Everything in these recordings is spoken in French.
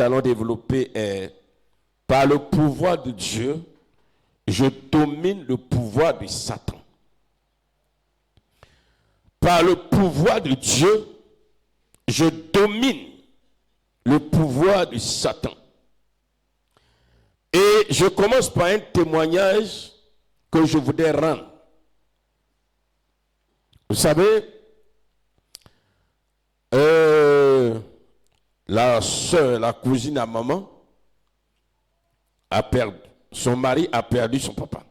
allons développer est par le pouvoir de Dieu, je domine le pouvoir de Satan. Par le pouvoir de Dieu, je domine le pouvoir de Satan. Et je commence par un témoignage que je voudrais rendre. Vous savez, la soeur, la cousine à maman, son mari a perdu son papa.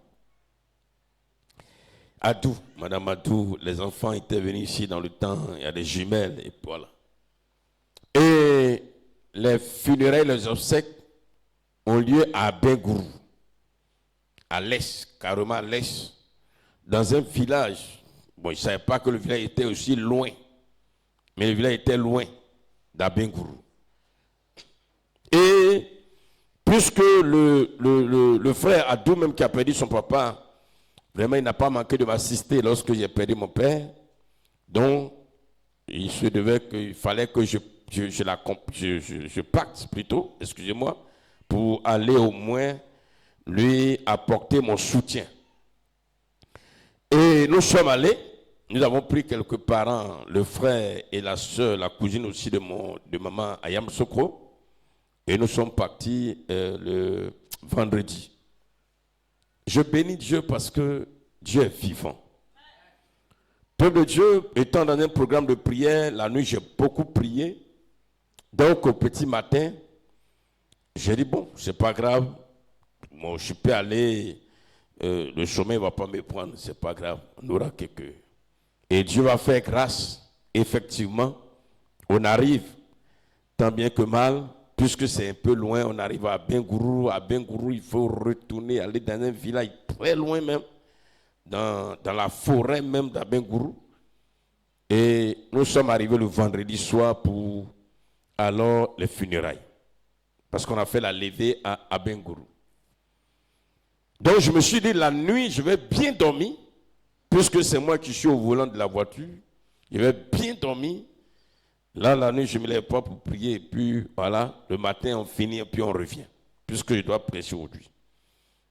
Adou, Madame Adou, les enfants étaient venus ici dans le temps, il y a des jumelles et voilà. Et les funérailles, les obsèques ont lieu à Bengourou, à l'est, carrément à l'est, dans un village. Bon, je ne savais pas que le village était aussi loin, mais le village était loin d'Abengourou. Et puisque le frère Adou, même qui a perdu son papa, vraiment il n'a pas manqué de m'assister lorsque j'ai perdu mon père, donc il fallait que je pacte plutôt, excusez-moi, pour aller au moins lui apporter mon soutien. Et nous sommes allés, nous avons pris quelques parents, le frère et la soeur, la cousine aussi de maman Ayam Sokro, et nous sommes partis le vendredi. Je bénis Dieu parce que Dieu est vivant. Peuple de Dieu, étant dans un programme de prière, la nuit j'ai beaucoup prié. Donc au petit matin, j'ai dit bon, c'est pas grave, bon, je peux aller, le sommeil ne va pas me prendre, c'est pas grave, on aura quelques. Et Dieu va faire grâce, effectivement, on arrive, tant bien que mal, puisque c'est un peu loin, on arrive à Bengourou. À Bengourou, il faut retourner, aller dans un village très loin même, dans la forêt même d'Abengourou. Et nous sommes arrivés le vendredi soir pour alors les funérailles. Parce qu'on a fait la levée à Abengourou. Donc je me suis dit, la nuit, je vais bien dormir, puisque c'est moi qui suis au volant de la voiture. Je vais bien dormir. Là, la nuit, je ne me lève pas pour prier. Et puis, voilà, le matin, on finit et puis on revient. Puisque je dois prêcher aujourd'hui.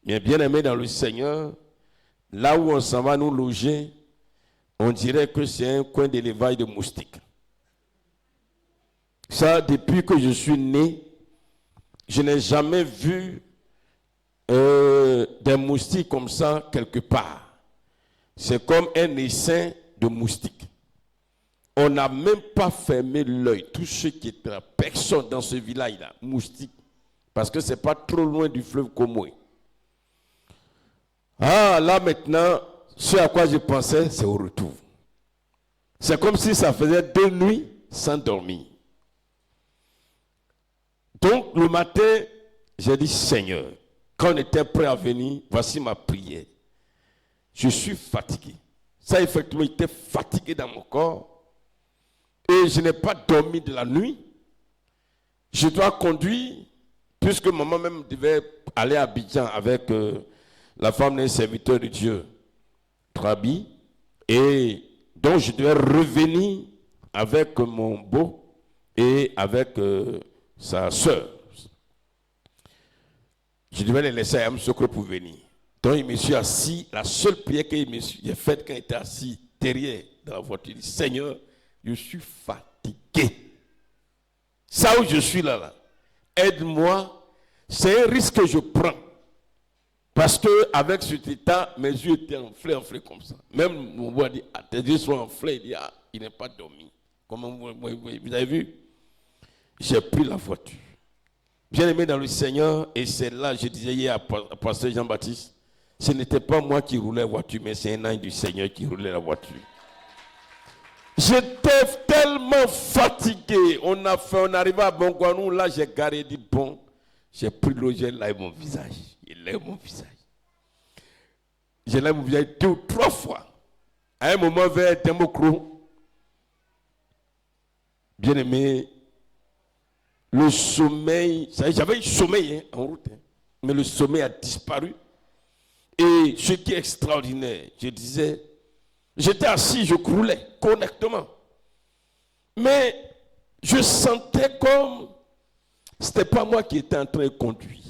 Mais bien aimé dans le Seigneur, là où on s'en va nous loger, on dirait que c'est un coin d'élevage de moustiques. Ça, depuis que je suis né, je n'ai jamais vu des moustiques comme ça quelque part. C'est comme un essaim de moustiques. On n'a même pas fermé l'œil. Tous ceux qui étaient là, personne dans ce village-là, moustiques. Parce que ce n'est pas trop loin du fleuve Komoé. Ah, là maintenant, ce à quoi je pensais, c'est au retour. C'est comme si ça faisait 2 nuits sans dormir. Donc, le matin, j'ai dit, Seigneur, quand on était prêt à venir, voici ma prière. Je suis fatigué. Ça, effectivement, j'étais fatigué dans mon corps. Et je n'ai pas dormi de la nuit. Je dois conduire, puisque maman même devait aller à Abidjan avec la femme d'un serviteur de Dieu, Trabi. Et donc je devais revenir avec mon beau et avec sa soeur. Je devais les laisser à Amsokro pour venir. Donc il me suis assis. La seule prière que j'ai faite quand il était assis derrière dans la voiture, il dit, Seigneur, je suis fatigué. Ça où je suis là, aide-moi. C'est un risque que je prends. Parce qu'avec cet état, mes yeux étaient enflés comme ça. Même mon voix dit, tes yeux sont enflés. Il dit, il n'est pas dormi. Comment vous avez vu? J'ai pris la voiture. Bien aimé dans le Seigneur, et c'est là, je disais hier à pasteur Jean-Baptiste, ce n'était pas moi qui roulais la voiture, mais c'est un ange du Seigneur qui roulait la voiture. J'étais tellement fatigué. On arrivait à Bongouanou, là j'ai garé, dit bon, j'ai pris l'eau, j'ai lavé mon visage. Il lève mon visage. J'ai lavé mon visage 2 ou 3 fois. À un moment, vers Democro, bien aimé, le sommeil, j'avais eu sommeil en route, mais le sommeil a disparu. Et ce qui est extraordinaire, je disais, j'étais assis, je croulais correctement. Mais je sentais comme Ce n'était pas moi qui étais en train de conduire.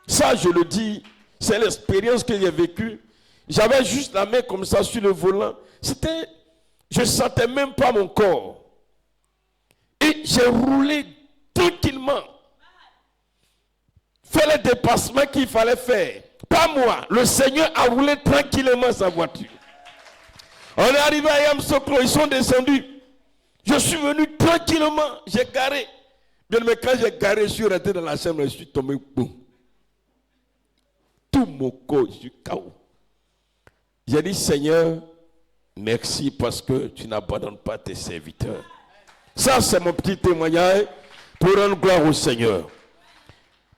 Ça, je le dis, c'est l'expérience que j'ai vécue. J'avais juste la main comme ça sur le volant. Je ne sentais même pas mon corps. Et j'ai roulé tranquillement. Fait les dépassements qu'il fallait faire. Pas moi. Le Seigneur a roulé tranquillement sa voiture. On est arrivé à Yamoussoukro, ils sont descendus. Je suis venu tranquillement, j'ai garé. Mais quand j'ai garé, je suis resté dans la chambre, je suis tombé. Boum. Tout mon corps, je suis KO. J'ai dit, Seigneur, merci parce que tu n'abandonnes pas tes serviteurs. Ça, c'est mon petit témoignage pour rendre gloire au Seigneur.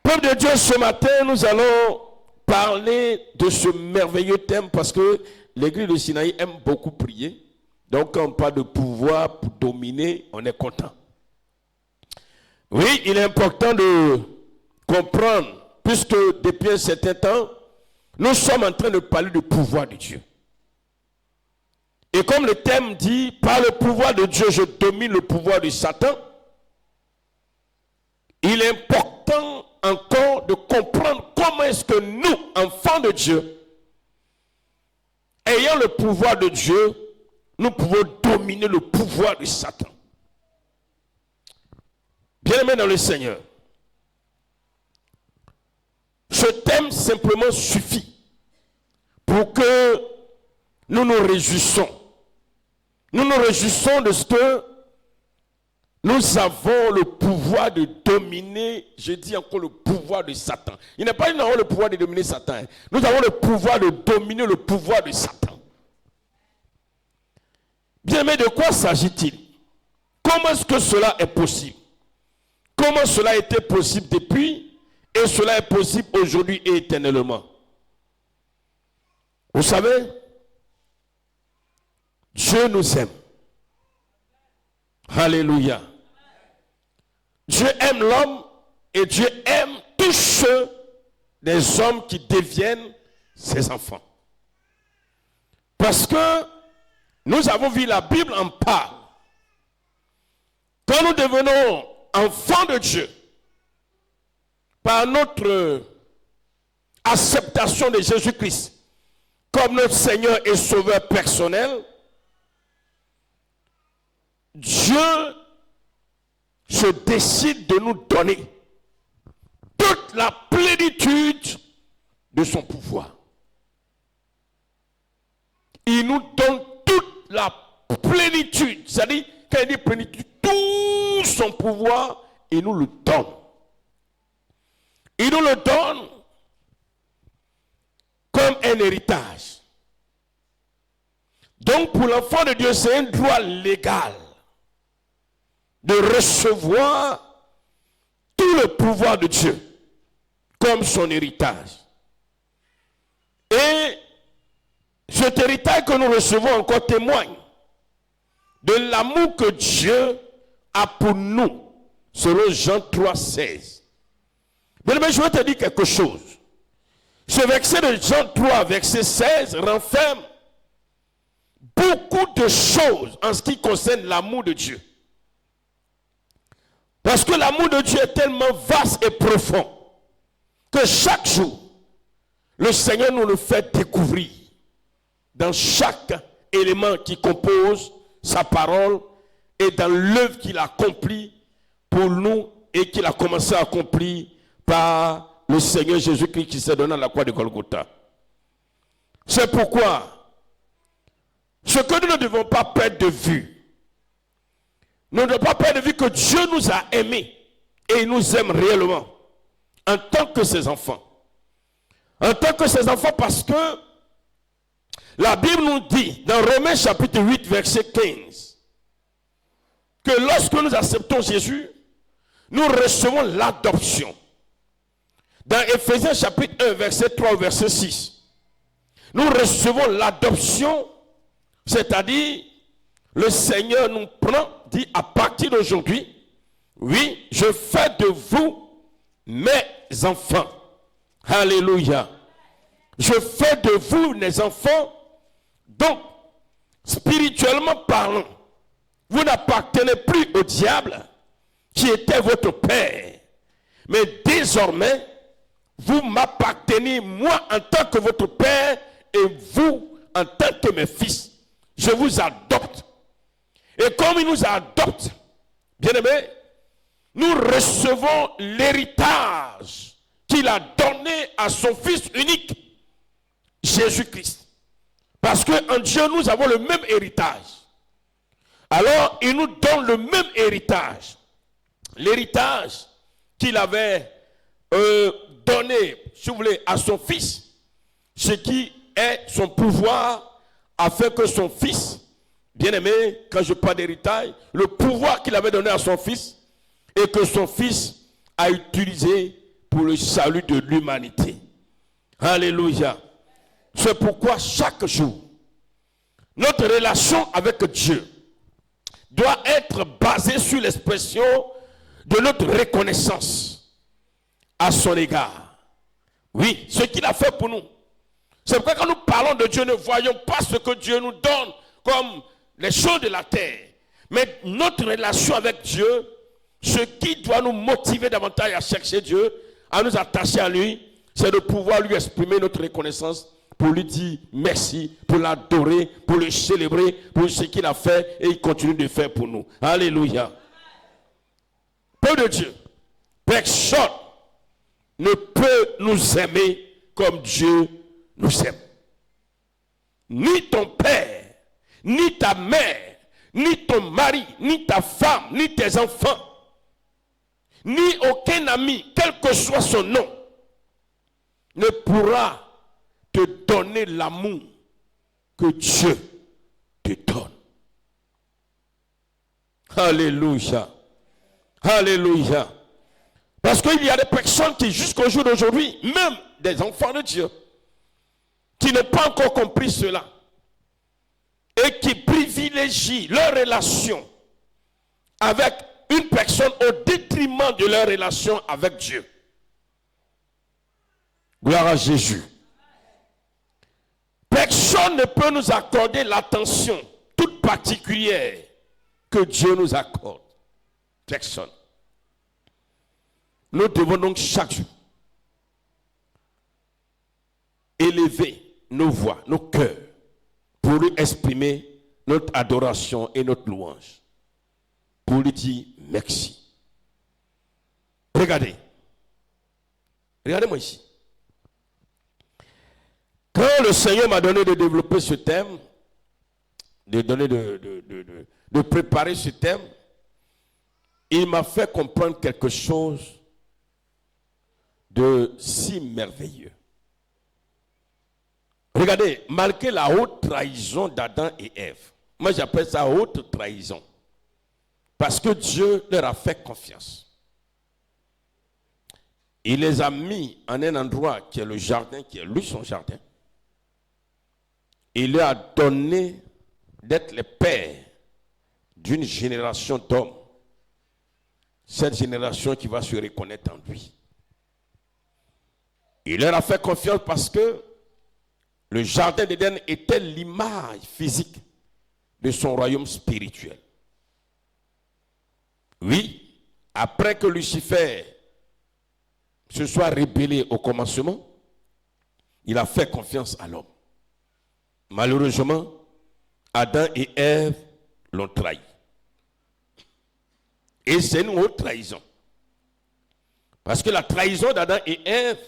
Peuple de Dieu, ce matin, nous allons parler de ce merveilleux thème parce que l'église de Sinaï aime beaucoup prier. Donc, quand on parle de pouvoir pour dominer, on est content. Oui, il est important de comprendre, puisque depuis un certain temps, nous sommes en train de parler du pouvoir de Dieu. Et comme le thème dit, par le pouvoir de Dieu, je domine le pouvoir de Satan, il est important encore de comprendre comment est-ce que nous, enfants de Dieu, ayant le pouvoir de Dieu, nous pouvons dominer le pouvoir de Satan. Bien-aimés dans le Seigneur, ce thème simplement suffit pour que nous nous réjouissons. Nous nous réjouissons de ce que nous avons le pouvoir de dominer, je dis encore le pouvoir de Satan. Il n'est pas que nous avons le pouvoir de dominer Satan. Nous avons le pouvoir de dominer le pouvoir de Satan. Bien, mais de quoi s'agit-il? Comment est-ce que cela est possible? Comment cela a été possible depuis et cela est possible aujourd'hui et éternellement? Vous savez, Dieu nous aime. Alléluia. Dieu aime l'homme et Dieu aime tous ceux des hommes qui deviennent ses enfants. Parce que nous avons vu la Bible en parle. Quand nous devenons enfants de Dieu, par notre acceptation de Jésus-Christ comme notre Seigneur et Sauveur personnel, Dieu se décide de nous donner toute la plénitude de son pouvoir. Il nous donne toute la plénitude, c'est-à-dire, quand il dit plénitude, tout son pouvoir, il nous le donne. Il nous le donne comme un héritage. Donc pour l'enfant de Dieu, c'est un droit légal de recevoir tout le pouvoir de Dieu comme son héritage. Et cet héritage que nous recevons encore témoigne de l'amour que Dieu a pour nous, selon Jean 3,16. Mais je vais te dire quelque chose. Ce verset de Jean 3, verset 16, renferme beaucoup de choses en ce qui concerne l'amour de Dieu. Parce que l'amour de Dieu est tellement vaste et profond que chaque jour, le Seigneur nous le fait découvrir dans chaque élément qui compose sa parole et dans l'œuvre qu'il accomplit pour nous et qu'il a commencé à accomplir par le Seigneur Jésus-Christ qui s'est donné à la croix de Golgotha. C'est pourquoi ce que nous ne devons pas perdre de vue, nous ne devons pas perdre de vue que Dieu nous a aimés et il nous aime réellement en tant que ses enfants. En tant que ses enfants parce que la Bible nous dit dans Romains chapitre 8 verset 15 que lorsque nous acceptons Jésus, nous recevons l'adoption. Dans Éphésiens chapitre 1 verset 3 verset 6, nous recevons l'adoption, c'est-à-dire le Seigneur nous prend, dit à partir d'aujourd'hui, oui, je fais de vous mes enfants. Alléluia. Je fais de vous mes enfants. Donc, spirituellement parlant, vous n'appartenez plus au diable qui était votre père. Mais désormais, vous m'appartenez, moi en tant que votre père, et vous en tant que mes fils. Je vous adopte. Et comme il nous adopte, bien-aimés, nous recevons l'héritage qu'il a donné à son Fils unique, Jésus-Christ. Parce qu'en Dieu, nous avons le même héritage. Alors, il nous donne le même héritage. L'héritage qu'il avait donné, si vous voulez, à son Fils, ce qui est son pouvoir, afin que son Fils, bien-aimé, quand je parle d'héritage, le pouvoir qu'il avait donné à son Fils, et que son Fils a utilisé pour le salut de l'humanité. Alléluia. C'est pourquoi chaque jour, notre relation avec Dieu doit être basée sur l'expression de notre reconnaissance à son égard. Oui, ce qu'il a fait pour nous. C'est pourquoi quand nous parlons de Dieu, ne voyons pas ce que Dieu nous donne comme les choses de la terre. Mais notre relation avec Dieu, ce qui doit nous motiver davantage à chercher Dieu, à nous attacher à lui, c'est de pouvoir lui exprimer notre reconnaissance, pour lui dire merci, pour l'adorer, pour le célébrer, pour ce qu'il a fait et il continue de faire pour nous. Alléluia. Peuple de Dieu, personne ne peut nous aimer comme Dieu nous aime. Ni ton père, ni ta mère, ni ton mari, ni ta femme, ni tes enfants, ni aucun ami, quel que soit son nom, ne pourra te donner l'amour que Dieu te donne. Alléluia. Alléluia. Parce qu'il y a des personnes qui, jusqu'au jour d'aujourd'hui, même des enfants de Dieu, qui n'ont pas encore compris cela et qui privilégient leur relation avec une personne au détriment de leur relation avec Dieu. Gloire à Jésus. Personne ne peut nous accorder l'attention toute particulière que Dieu nous accorde. Personne. Nous devons donc chaque jour élever nos voix, nos cœurs, pour lui exprimer notre adoration et notre louange. Pour lui dire merci. Regardez. Regardez-moi ici. Quand le Seigneur m'a donné de développer ce thème, de préparer ce thème, il m'a fait comprendre quelque chose de si merveilleux. Regardez, malgré la haute trahison d'Adam et Ève, moi j'appelle ça haute trahison, parce que Dieu leur a fait confiance. Il les a mis en un endroit qui est le jardin, qui est lui son jardin. Il leur a donné d'être les pères d'une génération d'hommes. Cette génération qui va se reconnaître en lui. Il leur a fait confiance parce que le jardin d'Éden était l'image physique de son royaume spirituel. Oui, après que Lucifer se soit rébellé au commencement, il a fait confiance à l'homme. Malheureusement, Adam et Ève l'ont trahi. Et c'est une haute trahison. Parce que la trahison d'Adam et Ève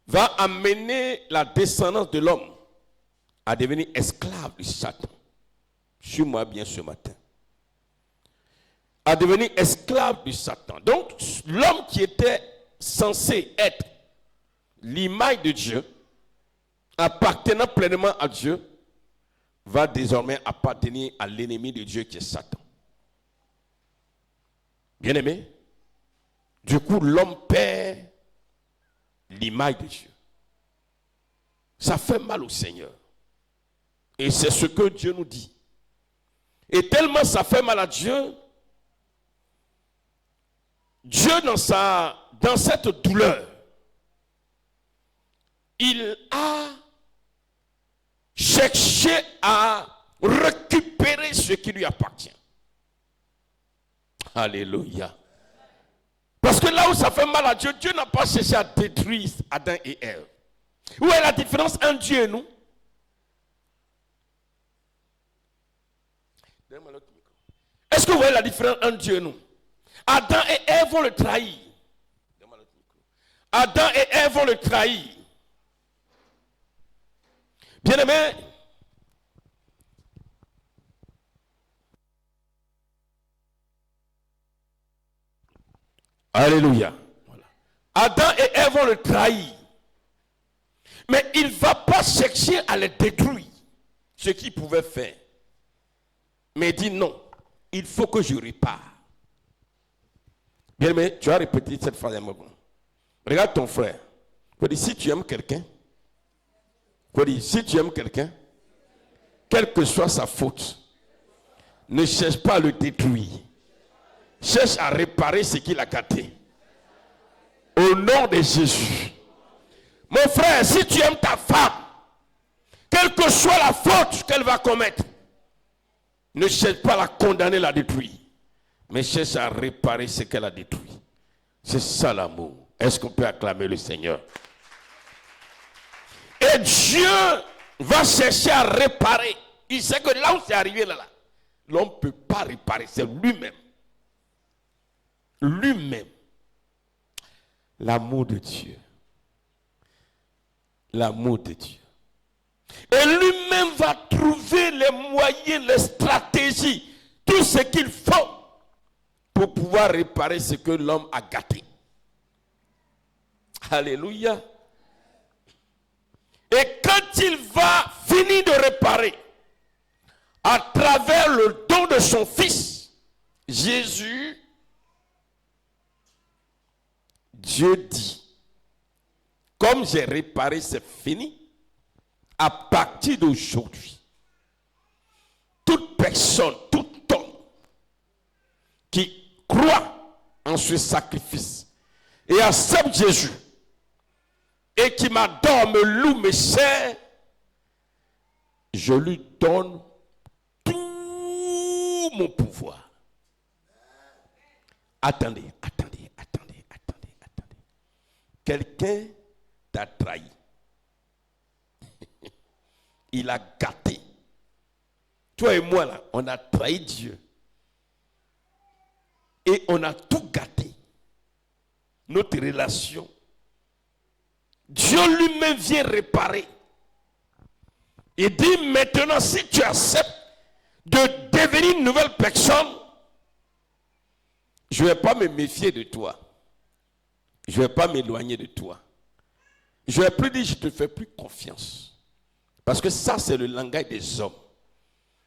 va amener la descendance de l'homme à devenir esclave de Satan. Suis-moi bien ce matin. À devenir esclave de Satan. Donc, l'homme qui était censé être l'image de Dieu, appartenant pleinement à Dieu, va désormais appartenir à l'ennemi de Dieu qui est Satan. Bien-aimé, du coup, l'homme perd l'image de Dieu. Ça fait mal au Seigneur. Et c'est ce que Dieu nous dit. Et tellement ça fait mal à Dieu, Dieu dans cette douleur, il a cherché à récupérer ce qui lui appartient. Alléluia. Parce que là où ça fait mal à Dieu, Dieu n'a pas cherché à détruire Adam et Ève. Où est la différence entre Dieu et nous? Est-ce que vous voyez la différence entre Dieu et nous? Adam et Ève vont le trahir. Adam et Ève vont le trahir. Bien-aimé, alléluia. Voilà. Adam et Ève vont le trahir. Mais il ne va pas chercher à les détruire, ce qu'il pouvait faire. Mais il dit non, il faut que je répare. Bien aimé, tu as répété cette phrase à moi. Regarde ton frère. Il dit, si tu aimes quelqu'un, si tu aimes quelqu'un, quelle que soit sa faute, ne cherche pas à le détruire. Cherche à réparer ce qu'il a gâté. Au nom de Jésus. Mon frère, si tu aimes ta femme, quelle que soit la faute qu'elle va commettre, ne cherche pas à la condamner, la détruire, mais cherche à réparer ce qu'elle a détruit. C'est ça l'amour. Est-ce qu'on peut acclamer le Seigneur? Et Dieu va chercher à réparer. Il sait que là où c'est arrivé, là, l'homme ne peut pas réparer, c'est lui-même. Lui-même. L'amour de Dieu. L'amour de Dieu. Et lui-même va trouver les moyens, les stratégies, tout ce qu'il faut pour pouvoir réparer ce que l'homme a gâté. Alléluia. Et quand il va finir de réparer, à travers le don de son Fils, Jésus, Dieu dit, comme j'ai réparé, c'est fini. À partir d'aujourd'hui, toute personne, tout homme qui croit en ce sacrifice et accepte Jésus et qui m'adore, me loue, me sert, je lui donne tout mon pouvoir. Attendez. Quelqu'un t'a trahi. Il a gâté. Toi et moi, là, on a trahi Dieu. Et on a tout gâté. Notre relation. Dieu lui-même vient réparer. Il dit maintenant, si tu acceptes de devenir une nouvelle personne, je ne vais pas me méfier de toi. Je ne vais pas m'éloigner de toi. Je ne vais plus dire, je ne te fais plus confiance. Parce que ça, c'est le langage des hommes.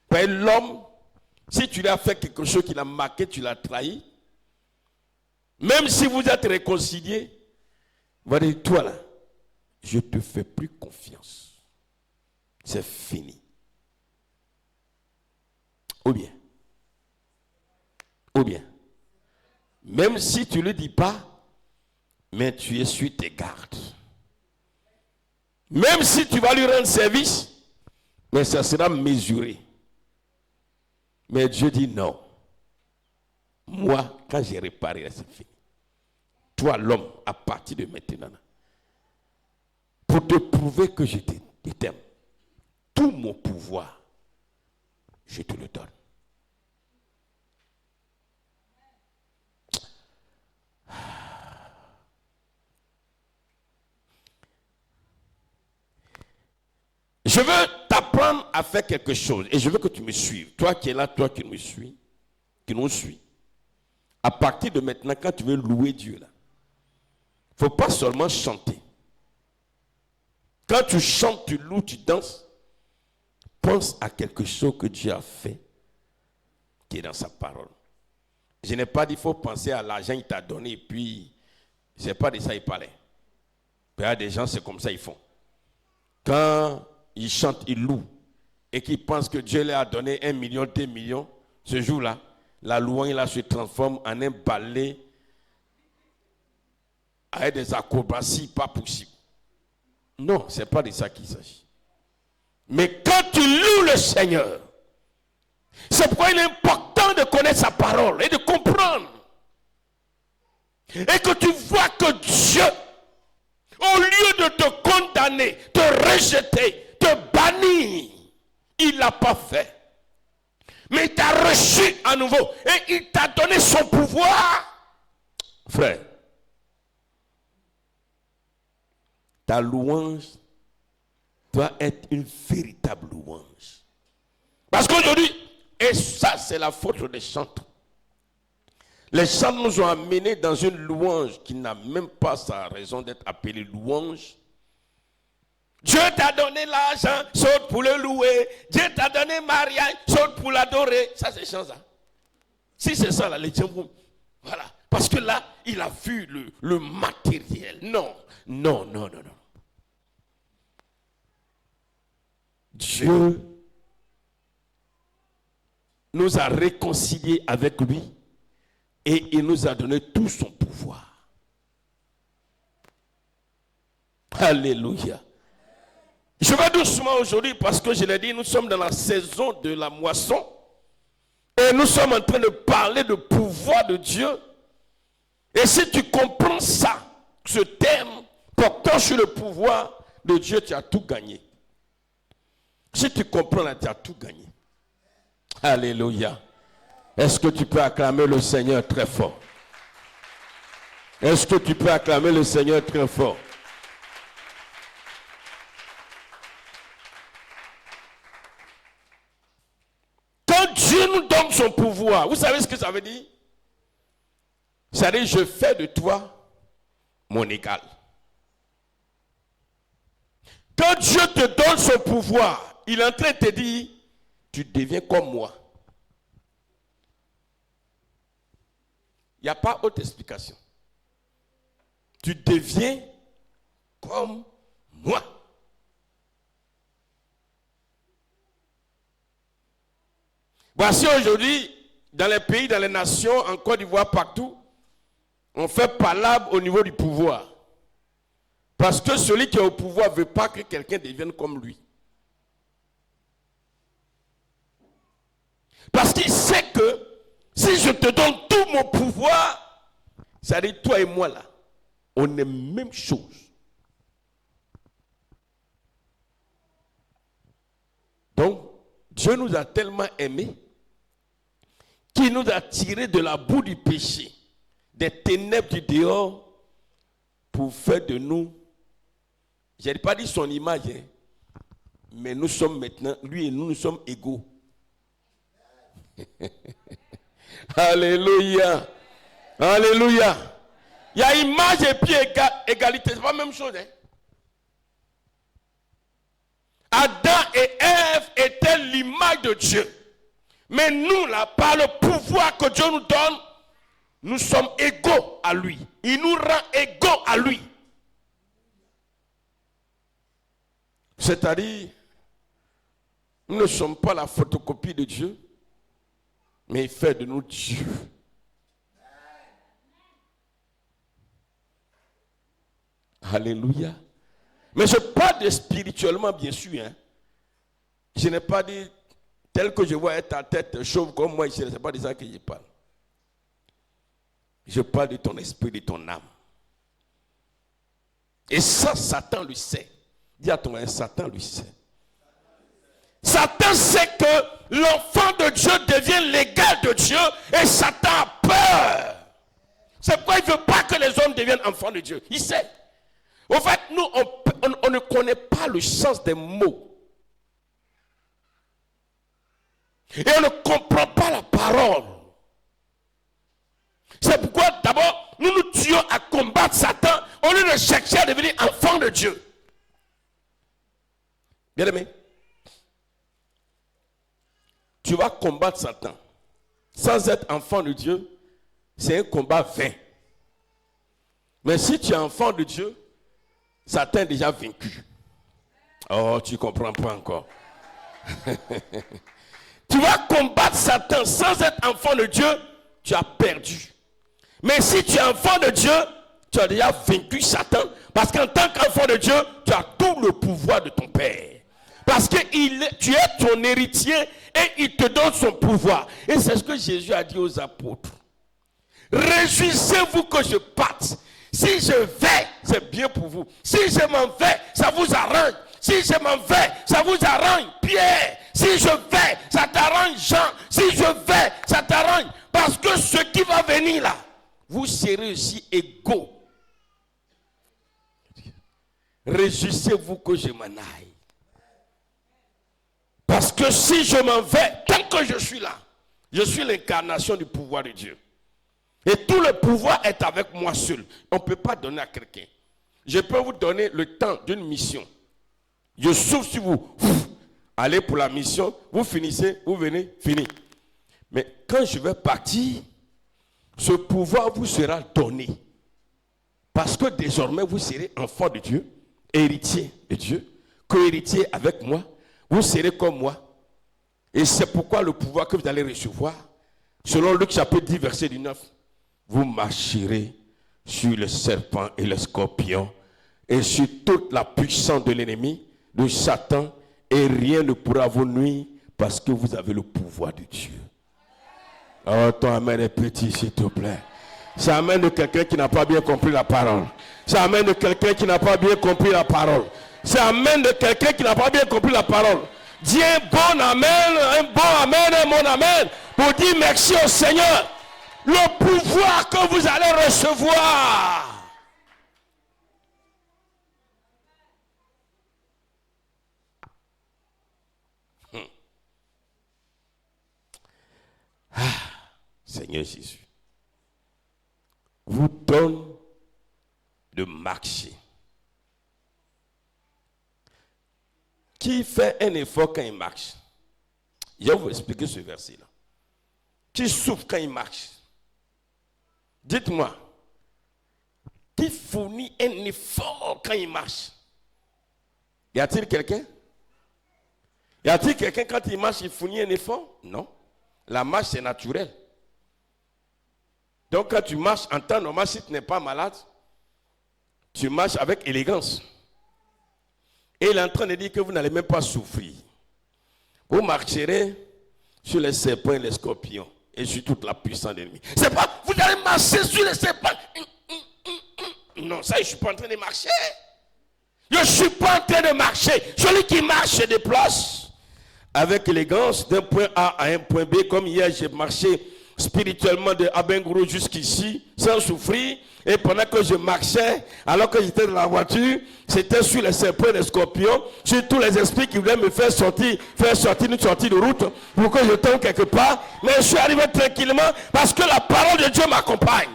L'homme, si tu lui as fait quelque chose qui l'a marqué, tu l'as trahi, même si vous êtes réconciliés, il va dire, toi là, je ne te fais plus confiance. C'est fini. Ou bien, même si tu ne le dis pas, mais tu es sur tes gardes. Même si tu vas lui rendre service, mais ça sera mesuré. Mais Dieu dit non. Moi, quand j'ai réparé, c'est fini. Toi, l'homme, à partir de maintenant, pour te prouver que je t'aime, tout mon pouvoir, je te le donne. Je veux t'apprendre à faire quelque chose et je veux que tu me suives. Toi qui es là, toi qui me suis, qui nous suit. À partir de maintenant, quand tu veux louer Dieu, là, il ne faut pas seulement chanter. Quand tu chantes, tu loues, tu danses, pense à quelque chose que Dieu a fait qui est dans sa parole. Je n'ai pas dit qu'il faut penser à l'argent qu'il t'a donné et puis, ce n'est pas de ça qu'il parlait. Il y a des gens, c'est comme ça ils font. Quand ils chantent, ils louent et qu'ils pensent que Dieu leur a donné 1 million, 2 millions, ce jour-là, la louange là, se transforme en un ballet avec des acrobaties pas possibles. Non, ce n'est pas de ça qu'il s'agit. Mais quand tu loues le Seigneur, c'est pourquoi il est important de connaître sa parole et de comprendre. et que tu vois que Dieu, au lieu de te condamner, te rejeter, te bannir, il ne l'a pas fait. Mais il t'a reçu à nouveau et il t'a donné son pouvoir. Frère, ta louange doit être une véritable louange. Parce qu'aujourd'hui, et ça c'est la faute des chantres. Les chantres nous ont amenés dans une louange qui n'a même pas sa raison d'être appelée louange. Dieu t'a donné l'argent, saute pour le louer. Dieu t'a donné mariage, saute pour l'adorer. Ça c'est chant ça. Si c'est ça là, les gens vont... Voilà. Parce que là, il a vu le matériel. Non. Dieu nous a réconciliés avec lui et il nous a donné tout son pouvoir. Alléluia. Je vais doucement aujourd'hui parce que je l'ai dit, nous sommes dans la saison de la moisson et nous sommes en train de parler du pouvoir de Dieu. Et si tu comprends ça, ce terme portant sur le pouvoir de Dieu, tu as tout gagné. Si tu comprends là, tu as tout gagné. Alléluia. Est-ce que tu peux acclamer le Seigneur très fort? Est-ce que tu peux acclamer le Seigneur très fort? Quand Dieu nous donne son pouvoir, vous savez ce que ça veut dire? Ça veut dire, je fais de toi mon égal. Quand Dieu te donne son pouvoir, il est en train de te dire, tu deviens comme moi. Il n'y a pas autre explication. Tu deviens comme moi. Voici aujourd'hui, dans les pays, dans les nations, en Côte d'Ivoire, partout, on fait palabre au niveau du pouvoir. Parce que celui qui est au pouvoir ne veut pas que quelqu'un devienne comme lui. Parce qu'il sait que si je te donne tout mon pouvoir, ça dit toi et moi là, on est même chose. Donc, Dieu nous a tellement aimés qu'il nous a tirés de la boue du péché, des ténèbres du dehors, pour faire de nous, je n'ai pas dit son image, hein, mais nous sommes maintenant, lui et nous sommes égaux. Alléluia. Alléluia. Il y a image et puis égalité, c'est pas la même chose. Hein? Adam et Ève étaient l'image de Dieu. Mais nous, là, par le pouvoir que Dieu nous donne, nous sommes égaux à lui. Il nous rend égaux à lui. C'est-à-dire, nous ne sommes pas la photocopie de Dieu, mais il fait de nous Dieu. Alléluia. Mais je parle de spirituellement, bien sûr. Hein. Je n'ai pas dit tel que je vois être ta tête chauve comme moi, ce n'est pas de ça que je parle. Je parle de ton esprit, de ton âme. Et ça, Satan le sait. Dis à ton frère, Satan le sait. Satan sait que l'enfant de Dieu devient l'égal de Dieu et Satan a peur. C'est pourquoi il ne veut pas que les hommes deviennent enfants de Dieu. Il sait. En fait, nous, on ne connaît pas le sens des mots. Et on ne comprend pas la parole. C'est pourquoi d'abord, nous nous tuons à combattre Satan au lieu de chercher à devenir enfants de Dieu. Bien aimé, tu vas combattre Satan sans être enfant de Dieu, c'est un combat vain. Mais si tu es enfant de Dieu, Satan est déjà vaincu. Oh, tu ne comprends pas encore. Tu vas combattre Satan sans être enfant de Dieu, tu as perdu. Mais si tu es enfant de Dieu, tu as déjà vaincu Satan. Parce qu'en tant qu'enfant de Dieu, tu as tout le pouvoir de ton Père. Parce que tu es ton héritier et il te donne son pouvoir. Et c'est ce que Jésus a dit aux apôtres. Réjouissez-vous que je parte. Si je vais, c'est bien pour vous. Si je m'en vais, ça vous arrange. Si je m'en vais, ça vous arrange, Pierre. Si je vais, ça t'arrange, Jean. Si je vais, ça t'arrange. Parce que ce qui va venir là, vous serez aussi égaux. Réjouissez-vous que je m'en aille. Parce que si je m'en vais, tant que je suis là, je suis l'incarnation du pouvoir de Dieu. Et tout le pouvoir est avec moi seul. On ne peut pas donner à quelqu'un. Je peux vous donner le temps d'une mission. Je souffle sur vous. Allez pour la mission. Vous finissez, vous venez, fini. Mais quand je vais partir, ce pouvoir vous sera donné. Parce que désormais, vous serez enfant de Dieu, héritier de Dieu, co-héritier avec moi. Vous serez comme moi. Et c'est pourquoi le pouvoir que vous allez recevoir, selon Luc chapitre 10, verset 19, vous marcherez sur le serpent et le scorpion et sur toute la puissance de l'ennemi, de Satan, et rien ne pourra vous nuire parce que vous avez le pouvoir de Dieu. Oh, ton amen est petit, s'il te plaît. C'est amen de quelqu'un qui n'a pas bien compris la parole. C'est amen de quelqu'un qui n'a pas bien compris la parole. C'est amen de quelqu'un qui n'a pas bien compris la parole. Dis un bon amen, un bon amen, un bon amen, pour dire merci au Seigneur. Le pouvoir que vous allez recevoir. Seigneur Jésus, vous donne de marcher. Qui fait un effort quand il marche? Je vais vous expliquer ce verset-là. Qui souffre quand il marche? Dites-moi, qui fournit un effort quand il marche? Y a-t-il quelqu'un? Y a-t-il quelqu'un quand il marche, il fournit un effort? Non. La marche, c'est naturel. Donc quand tu marches en temps normal, si tu n'es pas malade, tu marches avec élégance. Et il est en train de dire que vous n'allez même pas souffrir. Vous marcherez sur les serpents et les scorpions et sur toute la puissance de l'ennemi. C'est pas, vous allez marcher sur les serpents. Non, ça, je ne suis pas en train de marcher. Je ne suis pas en train de marcher. Celui qui marche se déplace avec élégance d'un point A à un point B. Comme hier, j'ai marché spirituellement de Abengourou jusqu'ici, sans souffrir. Et pendant que je marchais, alors que j'étais dans la voiture, c'était sur les serpents et les scorpions, sur tous les esprits qui voulaient me faire sortir une sortie de route pour que je tombe quelque part. Mais je suis arrivé tranquillement parce que la parole de Dieu m'accompagne.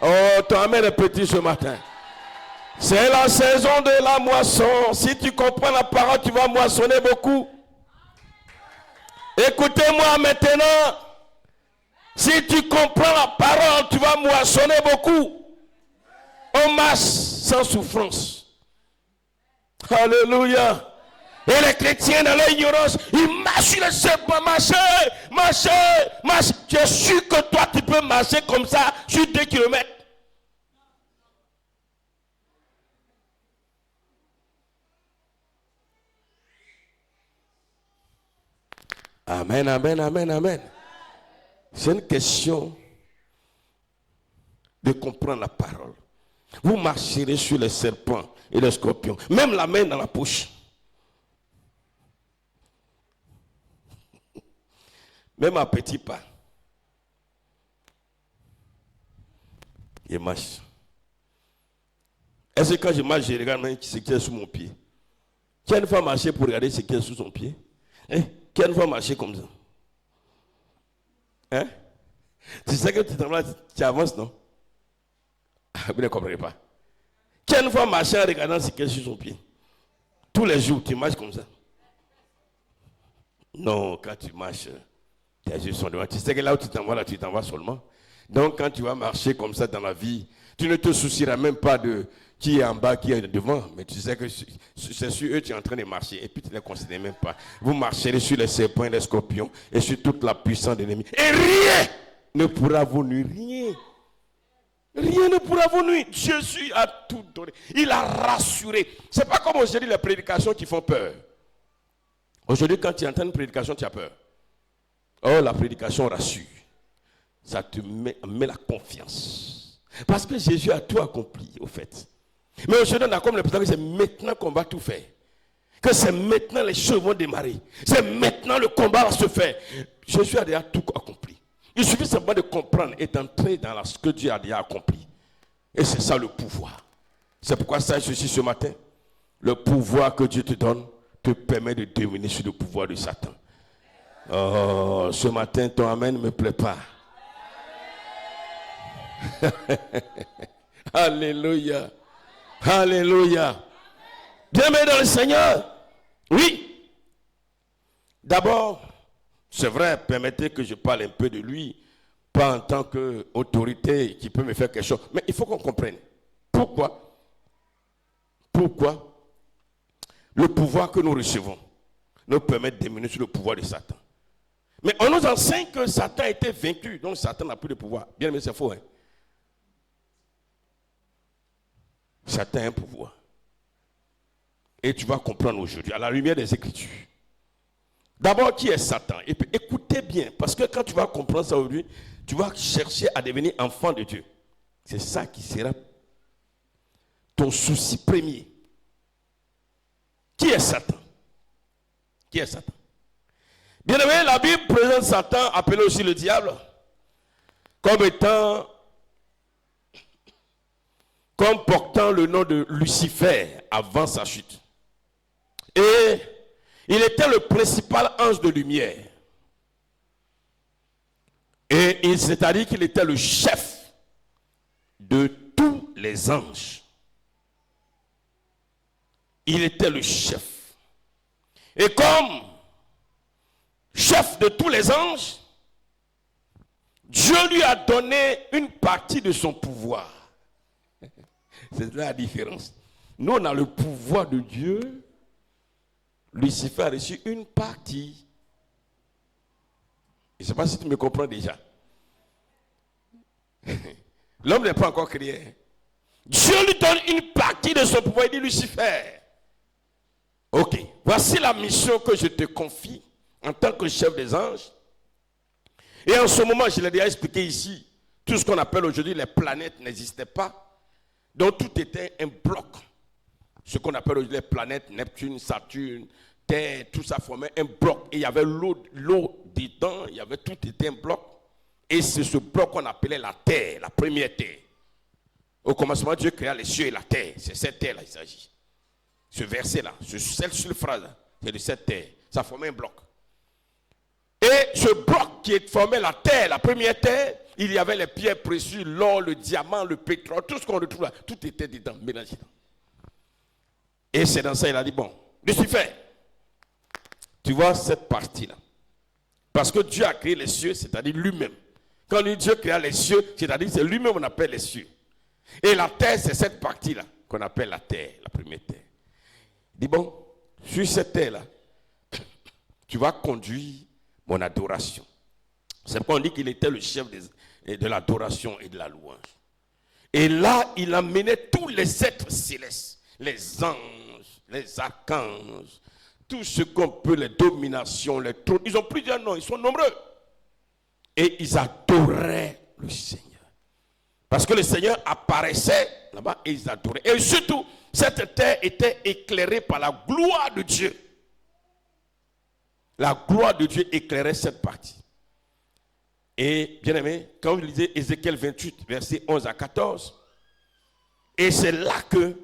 Oh, ton amen est petit ce matin. C'est la saison de la moisson. Si tu comprends la parole, tu vas moissonner beaucoup. Écoutez-moi maintenant. Si tu comprends la parole, tu vas moissonner beaucoup. On marche sans souffrance. Alléluia. Et les chrétiens dans leur ignorance, ils marchent sur le serpent, marcher. Tu es sûr que toi tu peux marcher comme ça sur 2 kilomètres. Amen, amen, amen, amen. C'est une question de comprendre la parole. Vous marcherez sur les serpents et les scorpions, même la main dans la poche. Même à petits pas. Je marche. Est-ce que quand je marche, je regarde ce qui est sous mon pied? Qui a une fois marché pour regarder ce qui est sous son pied? Qui a une fois marché comme ça? Hein? Tu sais que tu avances, non? Vous ne comprenez pas. Qui a une fois marché en regardant ce qui est sur son pied? Tous les jours, tu marches comme ça? Non, quand tu marches, tes yeux sont devant. Tu sais que là où tu t'en vas, là, tu t'en vas seulement. Donc, quand tu vas marcher comme ça dans la vie, tu ne te soucieras même pas de qui est en bas, qui est devant. Mais tu sais que c'est sur eux que tu es en train de marcher. Et puis, tu ne les considères même pas. Vous marcherez sur les serpents et les scorpions et sur toute la puissance de l'ennemi. Et rien ne pourra vous nuire. Rien. Rien ne pourra vous nuire. Jésus a tout donné. Il a rassuré. Ce n'est pas comme aujourd'hui les prédications qui font peur. Aujourd'hui, quand tu entends une prédication, tu as peur. Oh, la prédication rassure. ça te met la confiance. Parce que Jésus a tout accompli, au fait. Mais aujourd'hui, on a comme l'impression que c'est maintenant qu'on va tout faire. Que c'est maintenant les choses vont démarrer. C'est maintenant le combat va se faire. Jésus a déjà tout accompli. Il suffit simplement de comprendre et d'entrer dans ce que Dieu a déjà accompli. Et c'est ça le pouvoir. C'est pourquoi ça, je suis ce matin. Le pouvoir que Dieu te donne te permet de dominer sur le pouvoir de Satan. Oh, ce matin, ton amen ne me plaît pas. Alléluia. Alléluia. Bien-aimé dans le Seigneur. Oui. D'abord, c'est vrai, permettez que je parle un peu de lui, pas en tant qu'autorité qui peut me faire quelque chose. Mais il faut qu'on comprenne. Pourquoi le pouvoir que nous recevons nous permet de diminuer sur le pouvoir de Satan. Mais on nous enseigne que Satan a été vaincu, donc Satan n'a plus de pouvoir. Bien aimé, c'est faux. Hein? Satan a un pouvoir. Et tu vas comprendre aujourd'hui, à la lumière des Écritures. D'abord, qui est Satan? Et puis écoutez bien, parce que quand tu vas comprendre ça aujourd'hui, tu vas chercher à devenir enfant de Dieu. C'est ça qui sera ton souci premier. Qui est Satan? Qui est Satan? Bien aimé, la Bible présente Satan, appelé aussi le diable, comme portant le nom de Lucifer avant sa chute. Et il était le principal ange de lumière. Et c'est-à-dire qu'il était le chef de tous les anges. Il était le chef. Et comme chef de tous les anges, Dieu lui a donné une partie de son pouvoir. C'est là la différence. Nous, on a le pouvoir de Dieu. Lucifer a reçu une partie. Je ne sais pas si tu me comprends déjà. L'homme n'est pas encore créé. Dieu lui donne une partie de son pouvoir. Il dit Lucifer. Ok, voici la mission que je te confie en tant que chef des anges. Et en ce moment, je l'ai déjà expliqué ici, tout ce qu'on appelle aujourd'hui les planètes n'existaient pas. Donc tout était un bloc. Ce qu'on appelle aujourd'hui les planètes, Neptune, Saturne, Terre, tout ça formait un bloc. Et il y avait l'eau dedans, il y avait tout était un bloc. Et c'est ce bloc qu'on appelait la Terre, la première Terre. Au commencement, Dieu créa les cieux et la terre. C'est cette terre-là, il s'agit. Ce verset-là, cette seule phrase-là, c'est de cette terre. Ça formait un bloc. Et ce bloc qui formait la terre, la première terre, il y avait les pierres précieuses, l'or, le diamant, le pétrole, tout ce qu'on retrouve là, tout était dedans, mélangé. Et c'est dans ça qu'il a dit, bon, Lucifer, tu vois cette partie-là. Parce que Dieu a créé les cieux, c'est-à-dire lui-même. Quand Dieu créa les cieux, c'est-à-dire c'est lui-même qu'on appelle les cieux. Et la terre, c'est cette partie-là qu'on appelle la terre, la première terre. Il dit, bon, sur cette terre-là, tu vas conduire mon adoration. C'est pourquoi on dit qu'il était le chef de l'adoration et de la louange. Et là, il a mené tous les êtres célestes, les anges, les archanges, tout ce qu'on peut, les dominations, les trônes. Ils ont plusieurs noms, ils sont nombreux. Et ils adoraient le Seigneur. Parce que le Seigneur apparaissait là-bas et ils adoraient. Et surtout, cette terre était éclairée par la gloire de Dieu. La gloire de Dieu éclairait cette partie. Et bien aimé, quand vous lisez Ézéchiel 28, versets 11 à 14, et c'est là que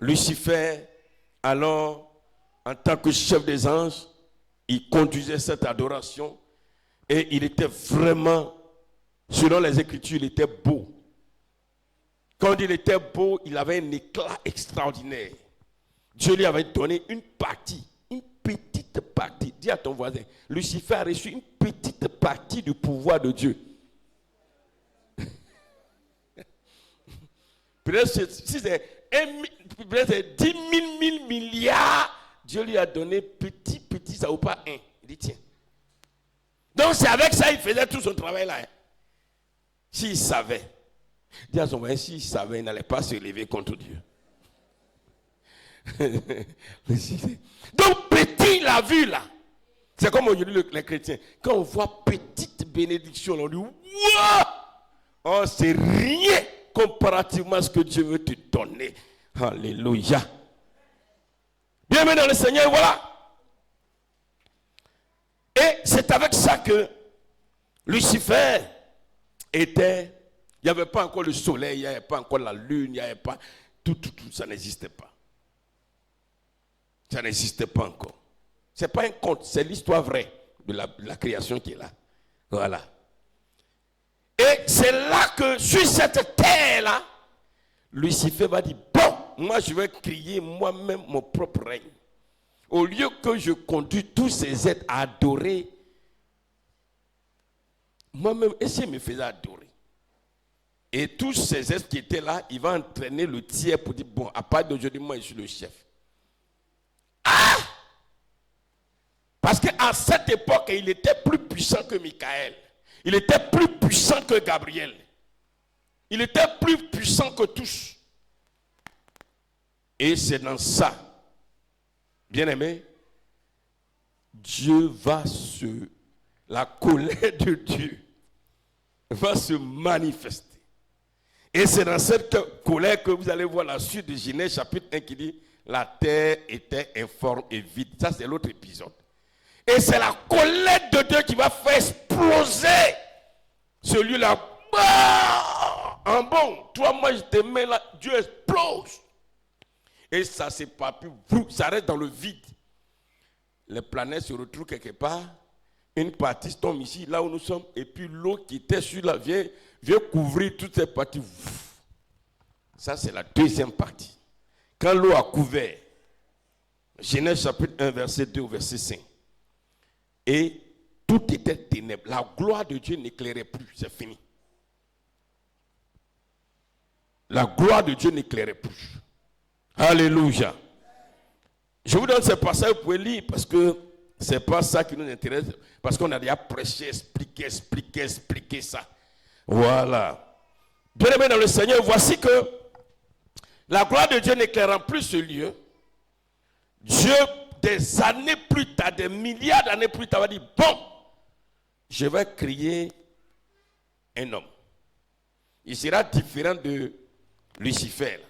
Lucifer, alors, en tant que chef des anges, il conduisait cette adoration et il était vraiment, selon les Écritures, il était beau. Quand il était beau, il avait un éclat extraordinaire. Dieu lui avait donné une partie, une petite partie. Dis à ton voisin, Lucifer a reçu une petite partie du pouvoir de Dieu. Peut-être si c'est 10 000 milliards, Dieu lui a donné petit, ça ou pas un. Il dit tiens. Donc c'est avec ça qu'il faisait tout son travail là. Hein. S'il savait, dis à son voisin, s'il savait, il n'allait pas se lever contre Dieu. Donc petit, il a vu là. C'est comme aujourd'hui les chrétiens. Quand on voit petite bénédiction. On dit, waouh! Oh, c'est rien comparativement à ce que Dieu veut te donner. Alléluia. Bienvenue dans le Seigneur, voilà. Et c'est avec ça que Lucifer était, il n'y avait pas encore le soleil, il n'y avait pas encore la lune, il n'y avait pas, tout, ça n'existait pas. Ça n'existait pas encore. Ce n'est pas un conte, c'est l'histoire vraie de la création qui est là. Voilà. Et c'est là que, sur cette terre-là, Lucifer va dire, bon, moi je vais créer moi-même mon propre règne. Au lieu que je conduis tous ces êtres à adorer, moi-même, et s'il me faisait adorer? Et tous ces êtres qui étaient là, il va entraîner le tiers pour dire, bon, à partir d'aujourd'hui, moi je suis le chef. Ah! Parce qu'à cette époque, il était plus puissant que Michael. Il était plus puissant que Gabriel. Il était plus puissant que tous. Et c'est dans ça, bien-aimé, la colère de Dieu va se manifester. Et c'est dans cette colère que vous allez voir la suite de Genèse chapitre 1 qui dit, la terre était informe et vide. Ça c'est l'autre épisode. Et c'est la colère de Dieu qui va faire exploser ce lieu-là. En bon, toi, moi, je te mets là, Dieu explose. Et ça s'épapille, ça reste dans le vide. Les planètes se retrouvent quelque part. Une partie tombe ici, là où nous sommes. Et puis l'eau qui était sur la vient couvrir toutes ces parties. Ça, c'est la deuxième partie. Quand l'eau a couvert, Genèse chapitre 1, verset 2 au verset 5. Et tout était ténèbres. La gloire de Dieu n'éclairait plus. C'est fini. La gloire de Dieu n'éclairait plus. Alléluia. Je vous donne ce passage, vous pouvez lire, parce que ce n'est pas ça qui nous intéresse. Parce qu'on a déjà prêché, expliqué ça. Voilà. Bien aimé dans le Seigneur, voici que la gloire de Dieu n'éclairant plus ce lieu, Dieu, des années plus tard, des milliards d'années plus tard, va dire, bon, je vais créer un homme. Il sera différent de Lucifer.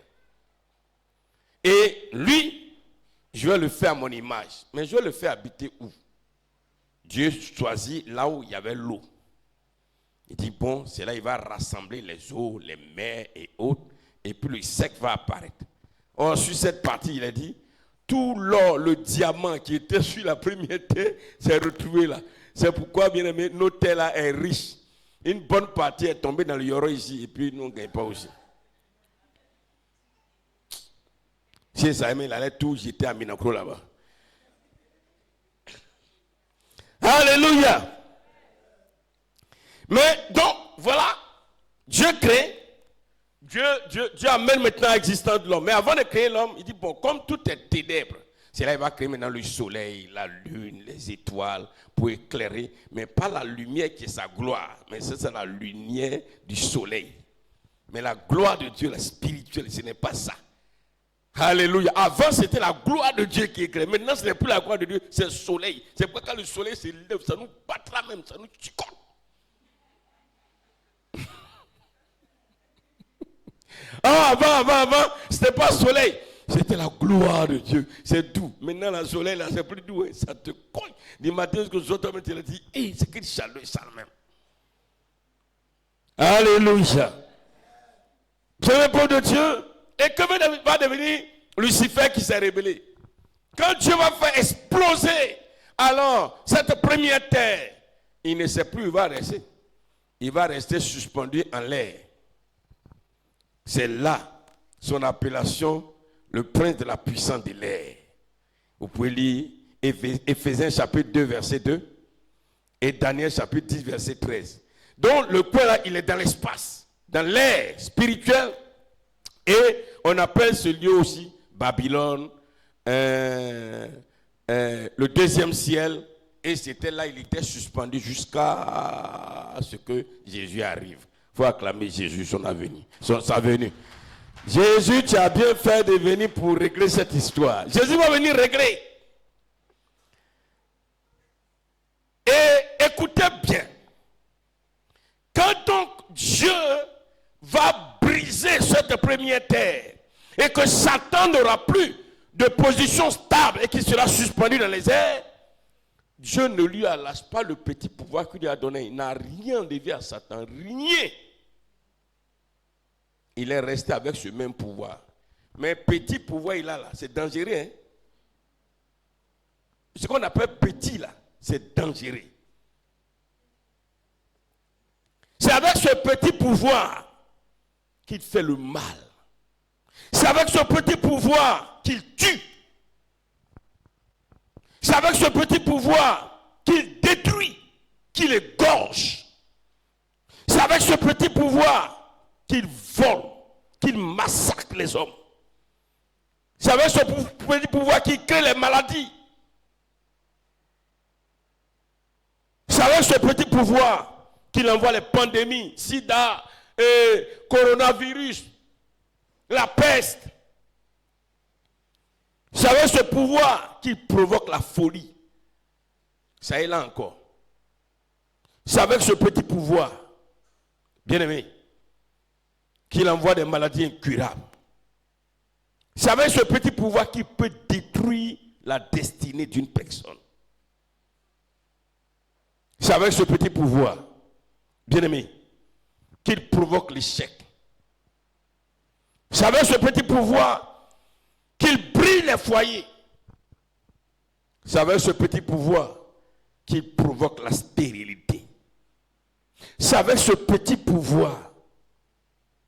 Et lui, je vais le faire à mon image. Mais je vais le faire habiter où? Dieu choisit là où il y avait l'eau. Il dit, bon, c'est là il va rassembler les eaux, les mers et autres. Et puis le sec va apparaître. Or, sur cette partie, il a dit, tout l'or, le diamant qui était sur la première terre, s'est retrouvé là. C'est pourquoi, bien aimé, notre terre là est riche. Une bonne partie est tombée dans le Yoro ici, et puis nous, on ne gagne pas aussi. Si ça aimait, il allait tout jeter à Minakro là-bas. Alléluia. Mais donc, voilà, Dieu crée. Dieu amène maintenant à l'existence de l'homme. Mais avant de créer l'homme, il dit, bon, comme tout est ténèbres, c'est là qu'il va créer maintenant le soleil, la lune, les étoiles, pour éclairer. Mais pas la lumière qui est sa gloire, mais c'est la lumière du soleil. Mais la gloire de Dieu, la spirituelle, ce n'est pas ça. Alléluia. Avant, c'était la gloire de Dieu qui éclaire. Maintenant, ce n'est plus la gloire de Dieu, c'est le soleil. C'est pourquoi quand le soleil se lève, ça nous battra même, ça nous chicote. Avant, c'était pas le soleil. C'était la gloire de Dieu. C'est doux. Maintenant, le soleil, là, c'est plus doux. Hein. Ça te colle. Du matin jusqu'au soir, tu as dit, hey, c'est quelle chaleur, ça même. Alléluia. C'est le peuple de Dieu. Et que va devenir Lucifer qui s'est rébellé? Quand Dieu va faire exploser, alors, cette première terre, il ne sait plus où il va rester. Il va rester suspendu en l'air. C'est là son appellation, le prince de la puissance de l'air. Vous pouvez lire Éphésiens chapitre 2, verset 2 et Daniel chapitre 10, verset 13. Donc le coin là, il est dans l'espace, dans l'air spirituel. Et on appelle ce lieu aussi Babylone, le deuxième ciel. Et c'était là, il était suspendu jusqu'à ce que Jésus arrive. Il faut acclamer Jésus, sa venue. Jésus, tu as bien fait de venir pour régler cette histoire. Jésus va venir régler. Et écoutez bien. première terre et que Satan n'aura plus de position stable et qu'il sera suspendu dans les airs, Dieu ne lui lâche pas le petit pouvoir qu'il lui a donné. Il n'a rien enlevé à Satan, rien. Il est resté avec ce même pouvoir. Mais petit pouvoir il a là, c'est dangereux. Hein? Ce qu'on appelle petit là, c'est dangereux. C'est avec ce petit pouvoir qu'il fait le mal. C'est avec ce petit pouvoir qu'il tue. C'est avec ce petit pouvoir qu'il détruit, qu'il égorge. C'est avec ce petit pouvoir qu'il vole, qu'il massacre les hommes. C'est avec ce petit pouvoir qu'il crée les maladies. C'est avec ce petit pouvoir qu'il envoie les pandémies, sida, coronavirus, la peste. C'est avec ce pouvoir qu'il provoque la folie. Ça est là encore. C'est avec ce petit pouvoir, bien aimé, qu'il envoie des maladies incurables. C'est avec ce petit pouvoir qu'il peut détruire la destinée d'une personne. C'est avec ce petit pouvoir, bien aimé, qu'il provoque l'échec. C'est avec ce petit pouvoir qu'il brille les foyers. C'est avec ce petit pouvoir qu'il provoque la stérilité. C'est avec ce petit pouvoir